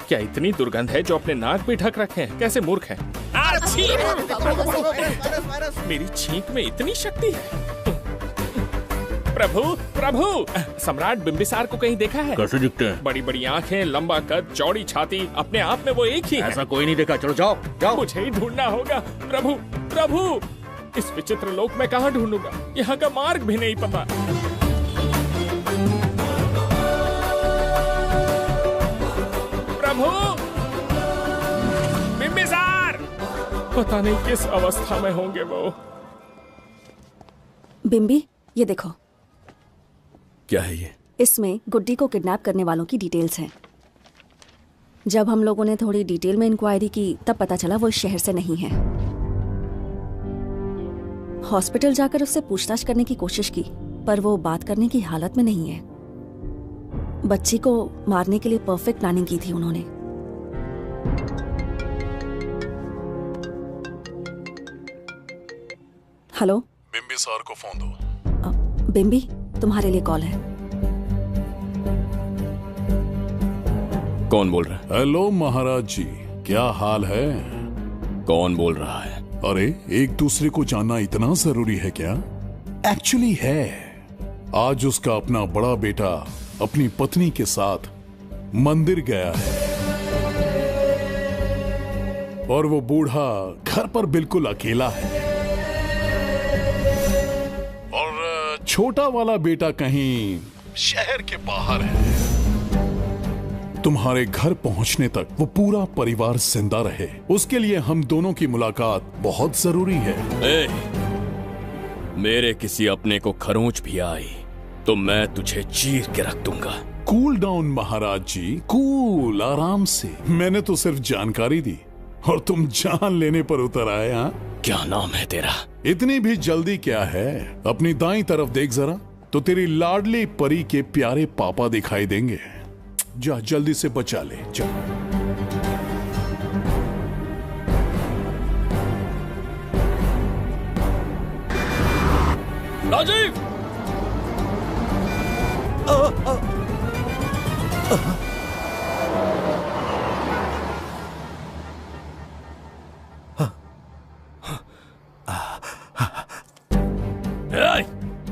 क्या इतनी दुर्गंध है जो अपने नाक भी ढक रखे हैं? कैसे मूर्ख है। मेरी छींक में इतनी शक्ति है। प्रभु प्रभु, सम्राट बिंबिसार को कहीं देखा है? कैसे दिखते हैं? बड़ी बड़ी आंखें, लंबा कद, चौड़ी छाती, अपने आप में वो एक ही है। ऐसा कोई नहीं देखा। चलो जाओ जाओ। मुझे ही ढूंढना होगा। प्रभु प्रभु, इस विचित्र लोक में कहाँ ढूंढूंगा? यहाँ का मार्ग भी नहीं पता। प्रभु बिंबिसार, पता नहीं किस अवस्था में होंगे वो। बिंबी, ये देखो। क्या है ये? इसमें गुड्डी को किडनैप करने वालों की डिटेल्स हैं। जब हम लोगों ने थोड़ी डिटेल में इंक्वायरी की तब पता चला वो इस शहर से नहीं है। हॉस्पिटल जाकर उससे पूछताछ करने की कोशिश की पर वो बात करने की हालत में नहीं है। बच्ची को मारने के लिए परफेक्ट प्लानिंग की थी उन्होंने। हेलो, बिंबिसार को फोन दो। बिंबी, तुम्हारे लिए कॉल है। कौन बोल रहा है? हेलो महाराज जी, क्या हाल है? कौन बोल रहा है? अरे, एक दूसरे को जानना इतना जरूरी है क्या? एक्चुअली है। आज उसका अपना बड़ा बेटा अपनी पत्नी के साथ मंदिर गया है और वो बूढ़ा घर पर बिल्कुल अकेला है और छोटा वाला बेटा कहीं शहर के बाहर है। तुम्हारे घर पहुंचने तक वो पूरा परिवार जिंदा रहे, उसके लिए हम दोनों की मुलाकात बहुत जरूरी है। मेरे किसी अपने को खरोंच भी आई तो मैं तुझे चीर के रख दूंगा। कूल डाउन महाराज जी, कूल, आराम से। मैंने तो सिर्फ जानकारी दी और तुम जान लेने पर उतर आए। हाँ, क्या नाम है तेरा? इतनी भी जल्दी क्या है? अपनी दाईं तरफ देख जरा तो तेरी लाडली परी के प्यारे पापा दिखाई देंगे। जा जल्दी से बचा ले, जा। राजीव!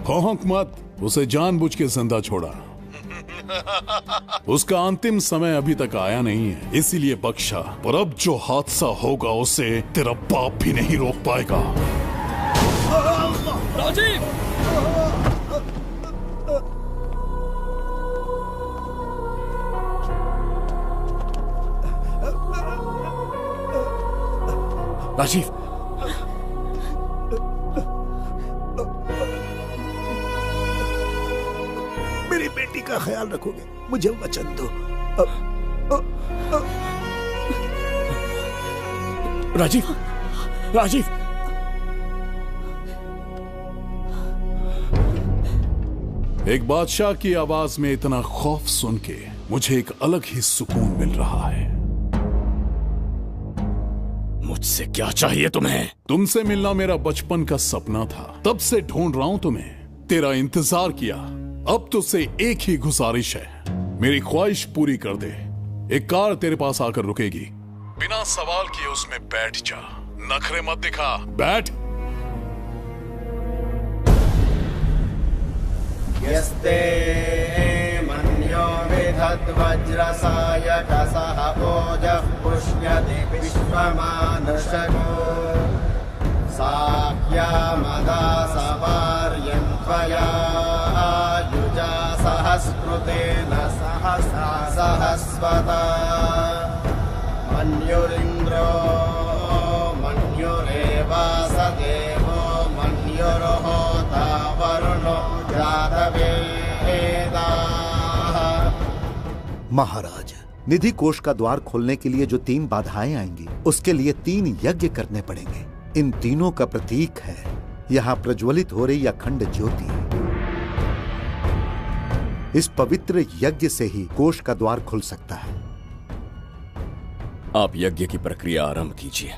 भौंक मत, उसे जानबूझ के जिंदा छोड़ा। उसका अंतिम समय अभी तक आया नहीं है, इसीलिए बख्शा। पर अब जो हादसा होगा उसे तेरा बाप भी नहीं रोक पाएगा। राजीव! राजीव! मेरी बेटी का ख्याल रखोगे? मुझे वचन दो। राजीव! राजीव! एक बादशाह की आवाज में इतना खौफ सुन के मुझे एक अलग ही सुकून मिल रहा है। मुझसे क्या चाहिए तुम्हें? तुमसे मिलना मेरा बचपन का सपना था, तब से ढूंढ रहा हूं तुम्हें। तेरा इंतजार किया, अब तुझसे एक ही गुजारिश है, मेरी ख्वाहिश पूरी कर दे। एक कार तेरे पास आकर रुकेगी, बिना सवाल किए उसमें बैठ जा, नखरे मत दिखा, बैठ। यस्ते मन्यो विधद्वज्रसायकसः ओजः पुष्यति विश्वमानुषगो साख्यामदा सवार्यं त्वया युजा सहस्कृतेन सहसा सहस्वता मन्युरिन्द्रो मन्युरेवास देवो मन्युर्होता वरुणो महाराज, निधि कोष का द्वार खोलने के लिए जो 3 बाधाएं आएंगी, उसके लिए 3 यज्ञ करने पड़ेंगे। इन तीनों का प्रतीक है यहाँ प्रज्वलित हो रही अखंड ज्योति। इस पवित्र यज्ञ से ही कोष का द्वार खुल सकता है। आप यज्ञ की प्रक्रिया आरंभ कीजिए,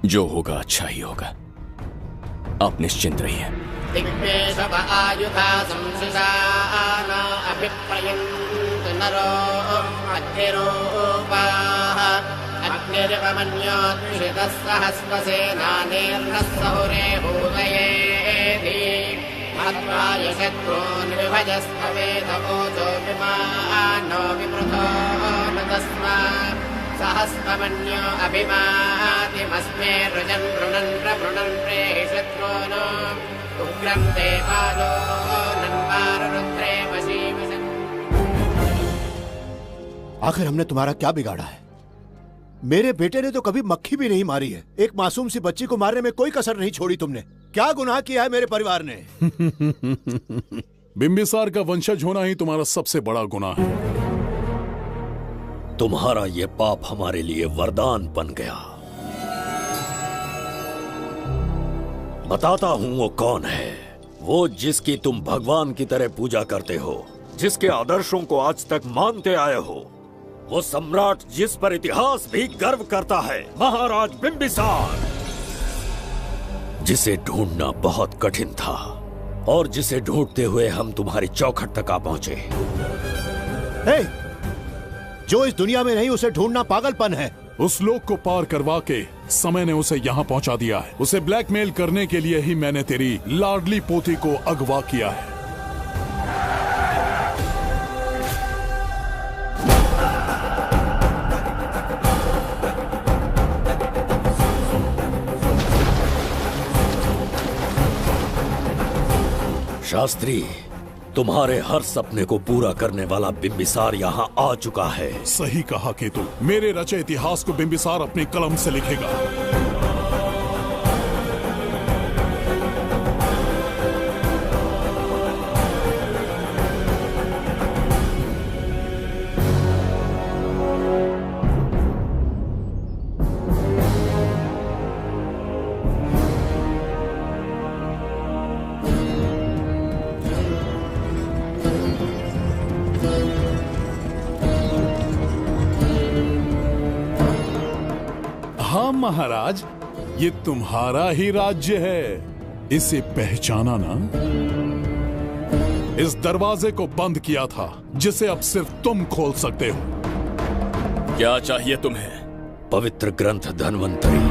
जो होगा अच्छा ही होगा। आप निश्चिंत रहिए। दिग्वेशव आयुधा संशिशान अभिप्रयन्त नरो अग्निरूपाः अग्निर्वमन्योत्क्षितः सहस्रसेनानेर्नः सहुरे हूतयेति मत्वाय शत्रून् विभजस्त्ववेद ऊचो विमानो विपृथो न तस्मात् सहस्रमन्यो अभिमातिमस्मे रुजन् रुणन् प्रवृणन् प्रेहि शत्रून् उग्रं ते पालो नन्वारुद्रे वशीवसन्। आखिर हमने तुम्हारा क्या बिगाड़ा है? मेरे बेटे ने तो कभी मक्खी भी नहीं मारी है। एक मासूम सी बच्ची को मारने में कोई कसर नहीं छोड़ी तुमने। क्या गुनाह किया है मेरे परिवार ने? बिंबिसार का वंशज होना ही तुम्हारा सबसे बड़ा गुनाह है। तुम्हारा ये पाप हमारे लिए वरदान बन गया। बताता हूं वो कौन है। वो जिसकी तुम भगवान की तरह पूजा करते हो, जिसके आदर्शों को आज तक मानते आए हो, वो सम्राट जिस पर इतिहास भी गर्व करता है, महाराज बिंबिसार, जिसे ढूंढना बहुत कठिन था और जिसे ढूंढते हुए हम तुम्हारी चौखट तक आ पहुंचे। जो इस दुनिया में नहीं उसे ढूंढना पागलपन है। उस लोक को पार करवा के समय ने उसे यहाँ पहुंचा दिया है। उसे ब्लैकमेल करने के लिए ही मैंने तेरी लाडली पोती को अगवा किया है। शास्त्री, तुम्हारे हर सपने को पूरा करने वाला बिंबिसार यहाँ आ चुका है। सही कहा केतु। मेरे रचे इतिहास को बिंबिसार अपनी कलम से लिखेगा। महाराज, ये तुम्हारा ही राज्य है। इसे पहचाना ना? इस दरवाजे को बंद किया था जिसे अब सिर्फ तुम खोल सकते हो। क्या चाहिए तुम्हें? पवित्र ग्रंथ धन्वंतरी।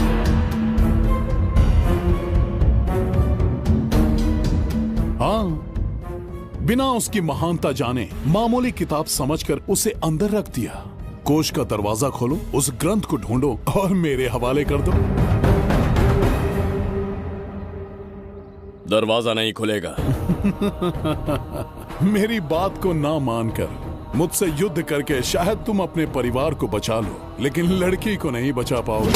हाँ, बिना उसकी महानता जाने मामूली किताब समझकर उसे अंदर रख दिया। कोष का दरवाजा खोलो, उस ग्रंथ को ढूंढो और मेरे हवाले कर दो। दरवाजा नहीं खुलेगा। मेरी बात को ना मानकर मुझसे युद्ध करके शायद तुम अपने परिवार को बचा लो, लेकिन लड़की को नहीं बचा पाओगे।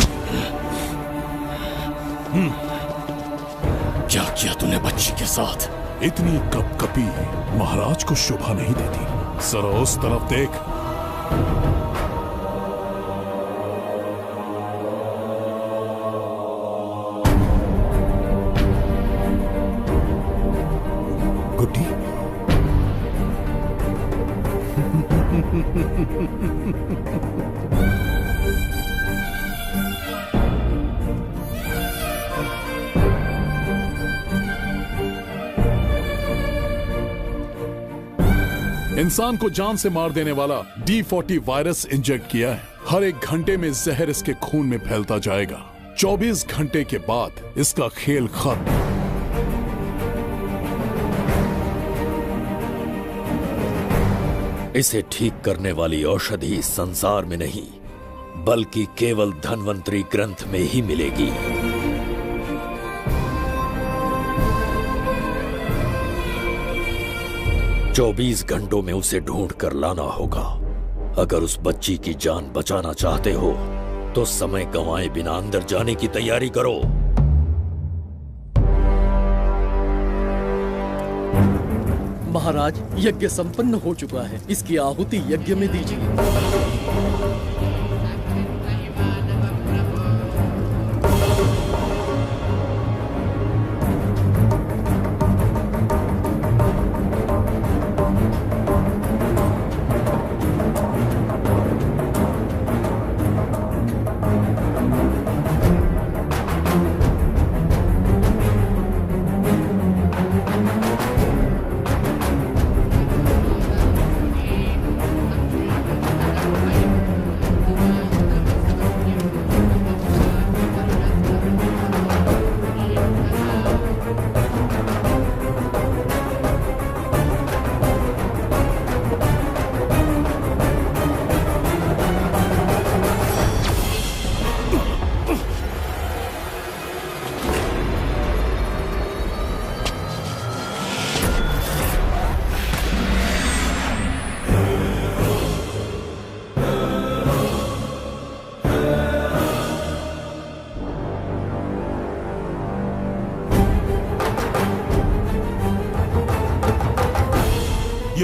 क्या किया तूने बच्ची के साथ? इतनी कपकपी महाराज को शोभा नहीं देती। जरा उस तरफ देख। गुड्डी, इंसान को जान से मार देने वाला D40 वायरस इंजेक्ट किया है। हर एक घंटे में जहर इसके खून में फैलता जाएगा। 24 घंटे के बाद इसका खेल खत्म। इसे ठीक करने वाली औषधि संसार में नहीं, बल्कि केवल धन्वंतरी ग्रंथ में ही मिलेगी। चौबीस घंटों में उसे ढूंढ कर लाना होगा। अगर उस बच्ची की जान बचाना चाहते हो तो समय गंवाए बिना अंदर जाने की तैयारी करो। महाराज, यज्ञ संपन्न हो चुका है। इसकी आहुति यज्ञ में दीजिए।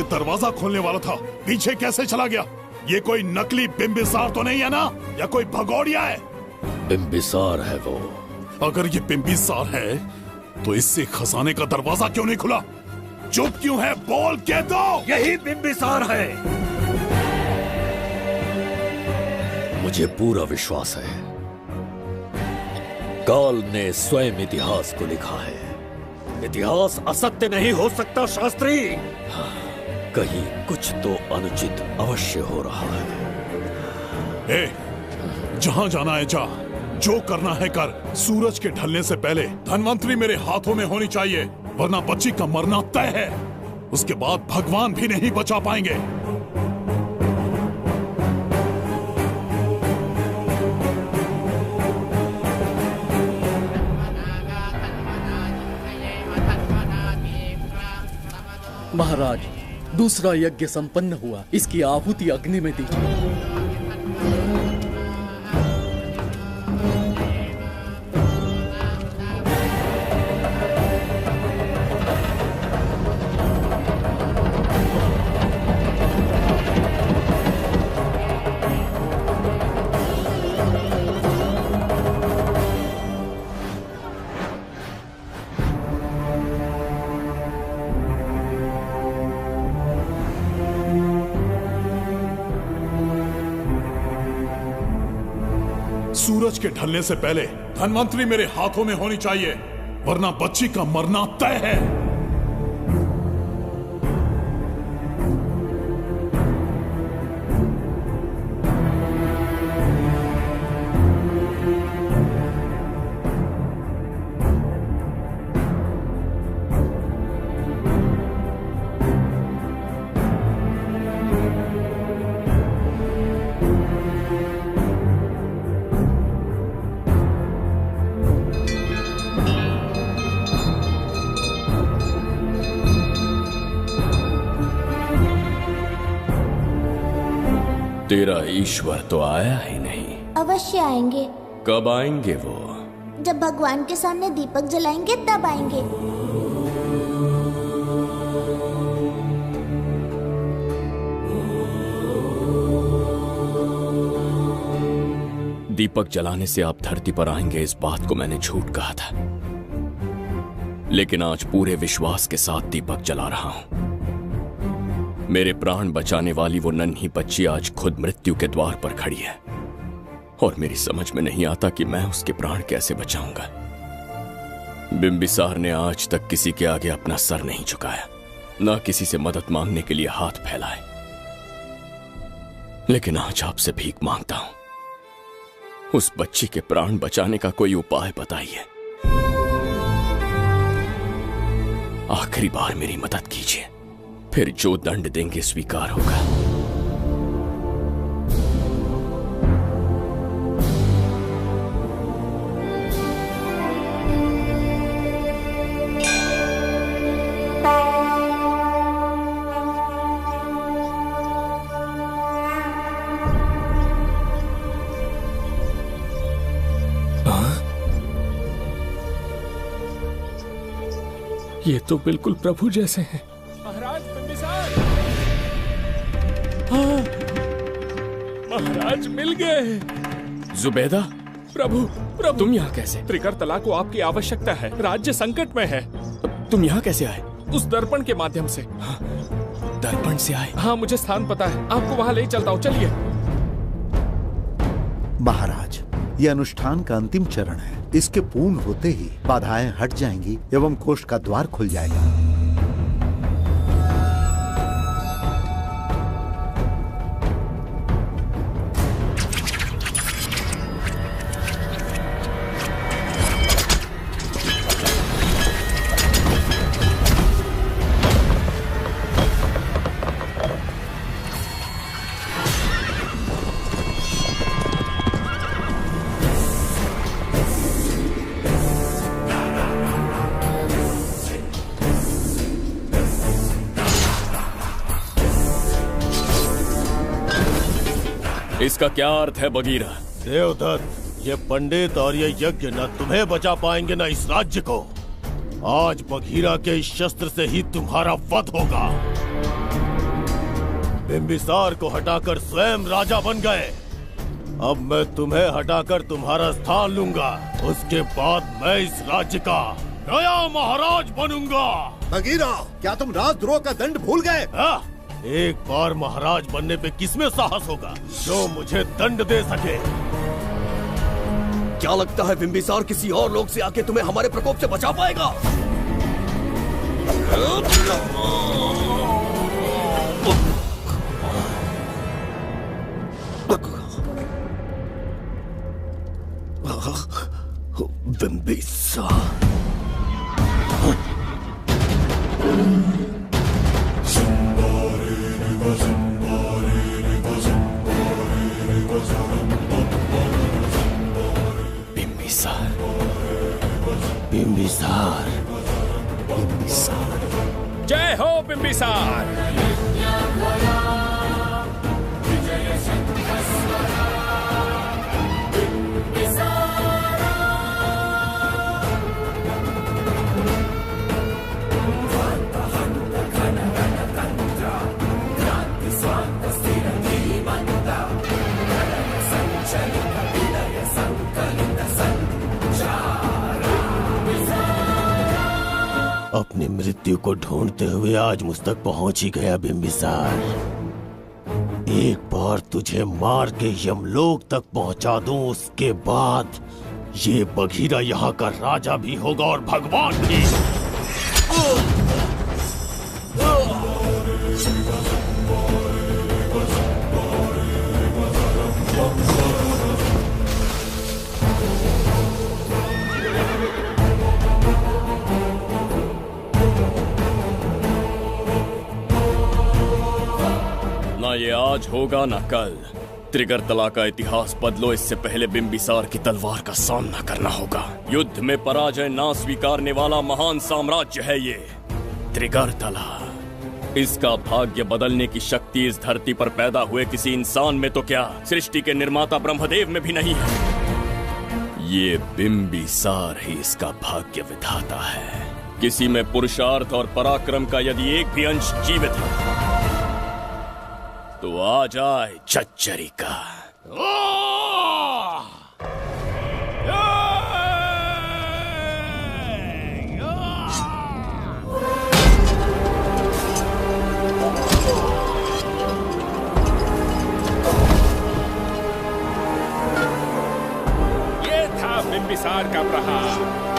ये दरवाजा खोलने वाला था, पीछे कैसे चला गया? ये कोई नकली बिम्बिसार तो नहीं है ना, या कोई भगोड़िया है? बिम्बिसार है वो। अगर ये बिम्बिसार है तो इससे खजाने का दरवाजा क्यों नहीं खुला? चुप क्यों है? बोल के दो। यही बिम्बिसार है। मुझे पूरा विश्वास है, काल ने स्वयं इतिहास को लिखा है। इतिहास असत्य नहीं हो सकता शास्त्री। कहीं कुछ तो अनुचित अवश्य हो रहा है। ए, जहां जाना है जा, जो करना है कर। सूरज के ढलने से पहले धनवंतरी मेरे हाथों में होनी चाहिए, वरना बच्ची का मरना तय है। उसके बाद भगवान भी नहीं बचा पाएंगे। महाराज, दूसरा यज्ञ संपन्न हुआ, इसकी आहुति अग्नि में दीजिए। सूरज के ढलने से पहले धनवंतरी मेरे हाथों में होनी चाहिए, वरना बच्ची का मरना तय है। तेरा ईश्वर तो आया ही नहीं। अवश्य आएंगे। कब आएंगे वो? जब भगवान के सामने दीपक जलाएंगे तब आएंगे। दीपक जलाने से आप धरती पर आएंगे, इस बात को मैंने झूठ कहा था, लेकिन आज पूरे विश्वास के साथ दीपक जला रहा हूं। मेरे प्राण बचाने वाली वो नन्ही बच्ची आज खुद मृत्यु के द्वार पर खड़ी है, और मेरी समझ में नहीं आता कि मैं उसके प्राण कैसे बचाऊंगा। बिम्बिसार ने आज तक किसी के आगे अपना सर नहीं झुकाया, ना किसी से मदद मांगने के लिए हाथ फैलाए, लेकिन आज आपसे भीख मांगता हूं। उस बच्ची के प्राण बचाने का कोई उपाय बताइए। आखिरी बार मेरी मदद कीजिए, फिर जो दंड देंगे स्वीकार होगा। ये तो बिल्कुल प्रभु जैसे हैं। महाराज बिम्बिसार! हाँ, महाराज मिल गए। जुबैदा, प्रभु, प्रभु तुम यहाँ कैसे? त्रिकर्तला को आपकी आवश्यकता है, राज्य संकट में है। तुम यहाँ कैसे आए? उस दर्पण के माध्यम से। हाँ, दर्पण से आए? हाँ, मुझे स्थान पता है, आपको वहाँ ले चलता हूँ, चलिए। महाराज, ये अनुष्ठान का अंतिम चरण है। इसके पूर्ण होते ही बाधाएं हट जाएंगी एवं कोष का द्वार खुल जाएगा। इसका क्या अर्थ है बगीरा? देवदत्त, ये पंडित और ये यज्ञ न तुम्हें बचा पाएंगे न इस राज्य को। आज बगीरा के इस शस्त्र से ही तुम्हारा वध होगा। बिंबिसार को हटाकर स्वयं राजा बन गए। अब मैं तुम्हें हटाकर तुम्हारा स्थान लूंगा। उसके बाद मैं इस राज्य का नया महाराज बनूंगा। बगीरा, क्या तुम राजद्रोह का दंड भूल गए? एक बार महाराज बनने पे किसमें साहस होगा जो मुझे दंड दे सके? क्या लगता है बिंबिसार किसी और लोग से आके तुम्हें हमारे प्रकोप से बचा पाएगा? बिंबिसार बिंबिसार, बिंबिसार। जय हो बिंबिसार। अपनी मृत्यु को ढूंढते हुए आज मुझ तक पहुंच ही गया बिंबिसार। एक बार तुझे मार के यमलोक तक पहुंचा दूं, उसके बाद ये बघीरा यहाँ का राजा भी होगा और भगवान भी। ना ये आज होगा ना कल। त्रिगर्तला का इतिहास बदलो, इससे पहले बिंबिसार की तलवार का सामना करना होगा। युद्ध में पराजय ना स्वीकारने वाला महान साम्राज्य है ये त्रिगर्तला। इसका भाग्य बदलने की शक्ति इस धरती पर पैदा हुए किसी इंसान में तो क्या, सृष्टि के निर्माता ब्रह्मदेव में भी नहीं है। ये बिंबिसार ही इसका भाग्य विधाता है। किसी में पुरुषार्थ और पराक्रम का यदि एक भी अंश जीवित है तो आ जाए चच्चरी का। ये था बिंबिसार का प्रहार।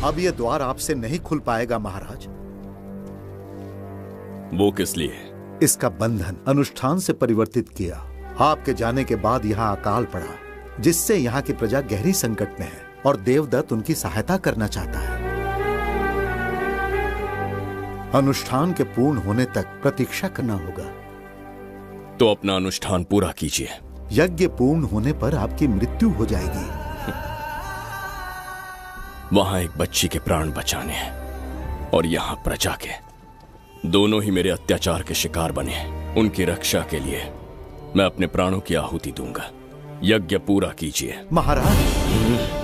अब ये द्वार आपसे नहीं खुल पाएगा महाराज। वो किस लिए? इसका बंधन अनुष्ठान से परिवर्तित किया। आपके जाने के बाद यहाँ अकाल पड़ा, जिससे यहाँ की प्रजा गहरी संकट में है और देवदत्त उनकी सहायता करना चाहता है। अनुष्ठान के पूर्ण होने तक प्रतीक्षा करना होगा। तो अपना अनुष्ठान पूरा कीजिए। यज्ञ पूर्ण होने पर आपकी मृत्यु हो जाएगी। वहां एक बच्ची के प्राण बचाने हैं और यहाँ प्रजा के। दोनों ही मेरे अत्याचार के शिकार बने हैं। उनकी रक्षा के लिए मैं अपने प्राणों की आहुति दूंगा। यज्ञ पूरा कीजिए। महाराज।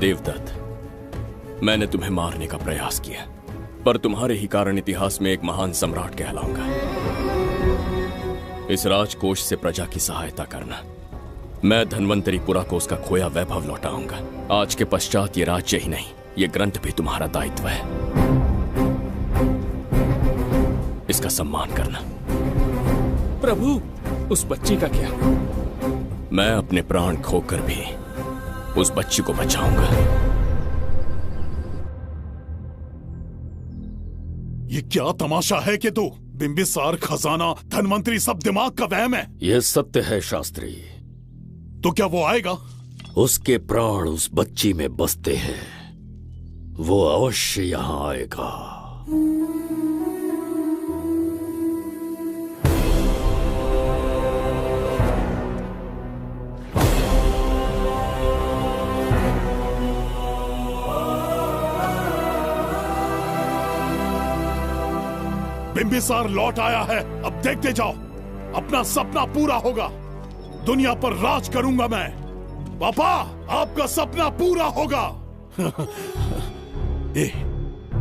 देवदत्त, मैंने तुम्हें मारने का प्रयास किया, पर तुम्हारे ही कारण इतिहास में एक महान सम्राट कहलाऊंगा। इस राजकोष से प्रजा की सहायता करना। मैं धन्वंतरीपुरा को उसका खोया वैभव लौटाऊंगा। आज के पश्चात ये राज्य ही नहीं, ये ग्रंथ भी तुम्हारा दायित्व है। इसका सम्मान करना। प्रभु, उस बच्ची का क्या? मैं अपने प्राण खोकर भी उस बच्ची को बचाऊंगा। ये क्या तमाशा है कि तू बिंबिसार, खजाना, धनवंतरी सब दिमाग का वहम है? यह सत्य है शास्त्री। तो क्या वो आएगा? उसके प्राण उस बच्ची में बसते हैं। वो अवश्य यहां आएगा। बिंबिसार लौट आया है। अब देखते जाओ, अपना सपना पूरा होगा। दुनिया पर राज करूंगा मैं। पापा, आपका सपना पूरा होगा।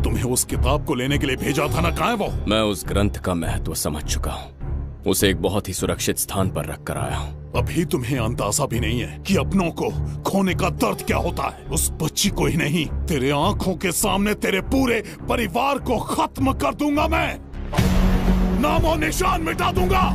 तुम्हें उस किताब को लेने के लिए भेजा था ना, कहाँ है वो? मैं उस ग्रंथ का महत्व समझ चुका हूँ। उसे एक बहुत ही सुरक्षित स्थान पर रख कर आया हूँ। अभी तुम्हें अंदाजा भी नहीं है कि अपनों को खोने का दर्द क्या होता है। उस बच्ची को ही नहीं, तेरे आंखों के सामने तेरे पूरे परिवार को खत्म कर दूंगा मैं। नामो निशान मिटा दूंगा।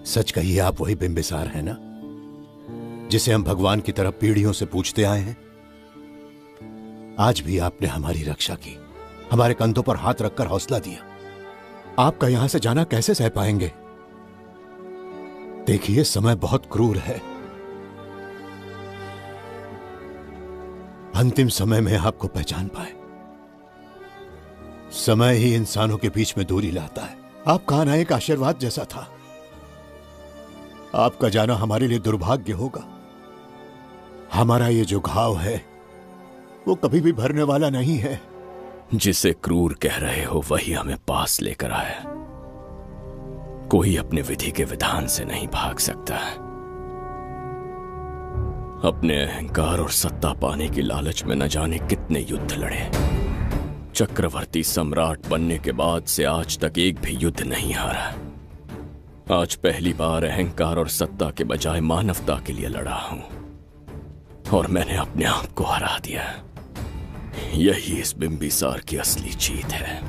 सच कहिए, आप वही बिंबिसार हैं ना, जिसे हम भगवान की तरफ पीढ़ियों से पूछते आए हैं? आज भी आपने हमारी रक्षा की, हमारे कंधों पर हाथ रखकर हौसला दिया। आपका यहां से जाना कैसे सह पाएंगे? देखिए, समय बहुत क्रूर है। अंतिम समय में आपको पहचान पाए। समय ही इंसानों के बीच में दूरी लाता है। आपका आना एक आशीर्वाद जैसा था। आपका जाना हमारे लिए दुर्भाग्य होगा। हमारा ये जो घाव है वो कभी भी भरने वाला नहीं है। जिसे क्रूर कह रहे हो वही हमें पास लेकर आया। कोई अपने विधि के विधान से नहीं भाग सकता। अपने अहंकार और सत्ता पाने की लालच में न जाने कितने युद्ध लड़े। चक्रवर्ती सम्राट बनने के बाद से आज तक एक भी युद्ध नहीं हारा। आज पहली बार अहंकार और सत्ता के बजाय मानवता के लिए लड़ा हूं, और मैंने अपने आप को हरा दिया। यही इस बिंबिसार की असली जीत है।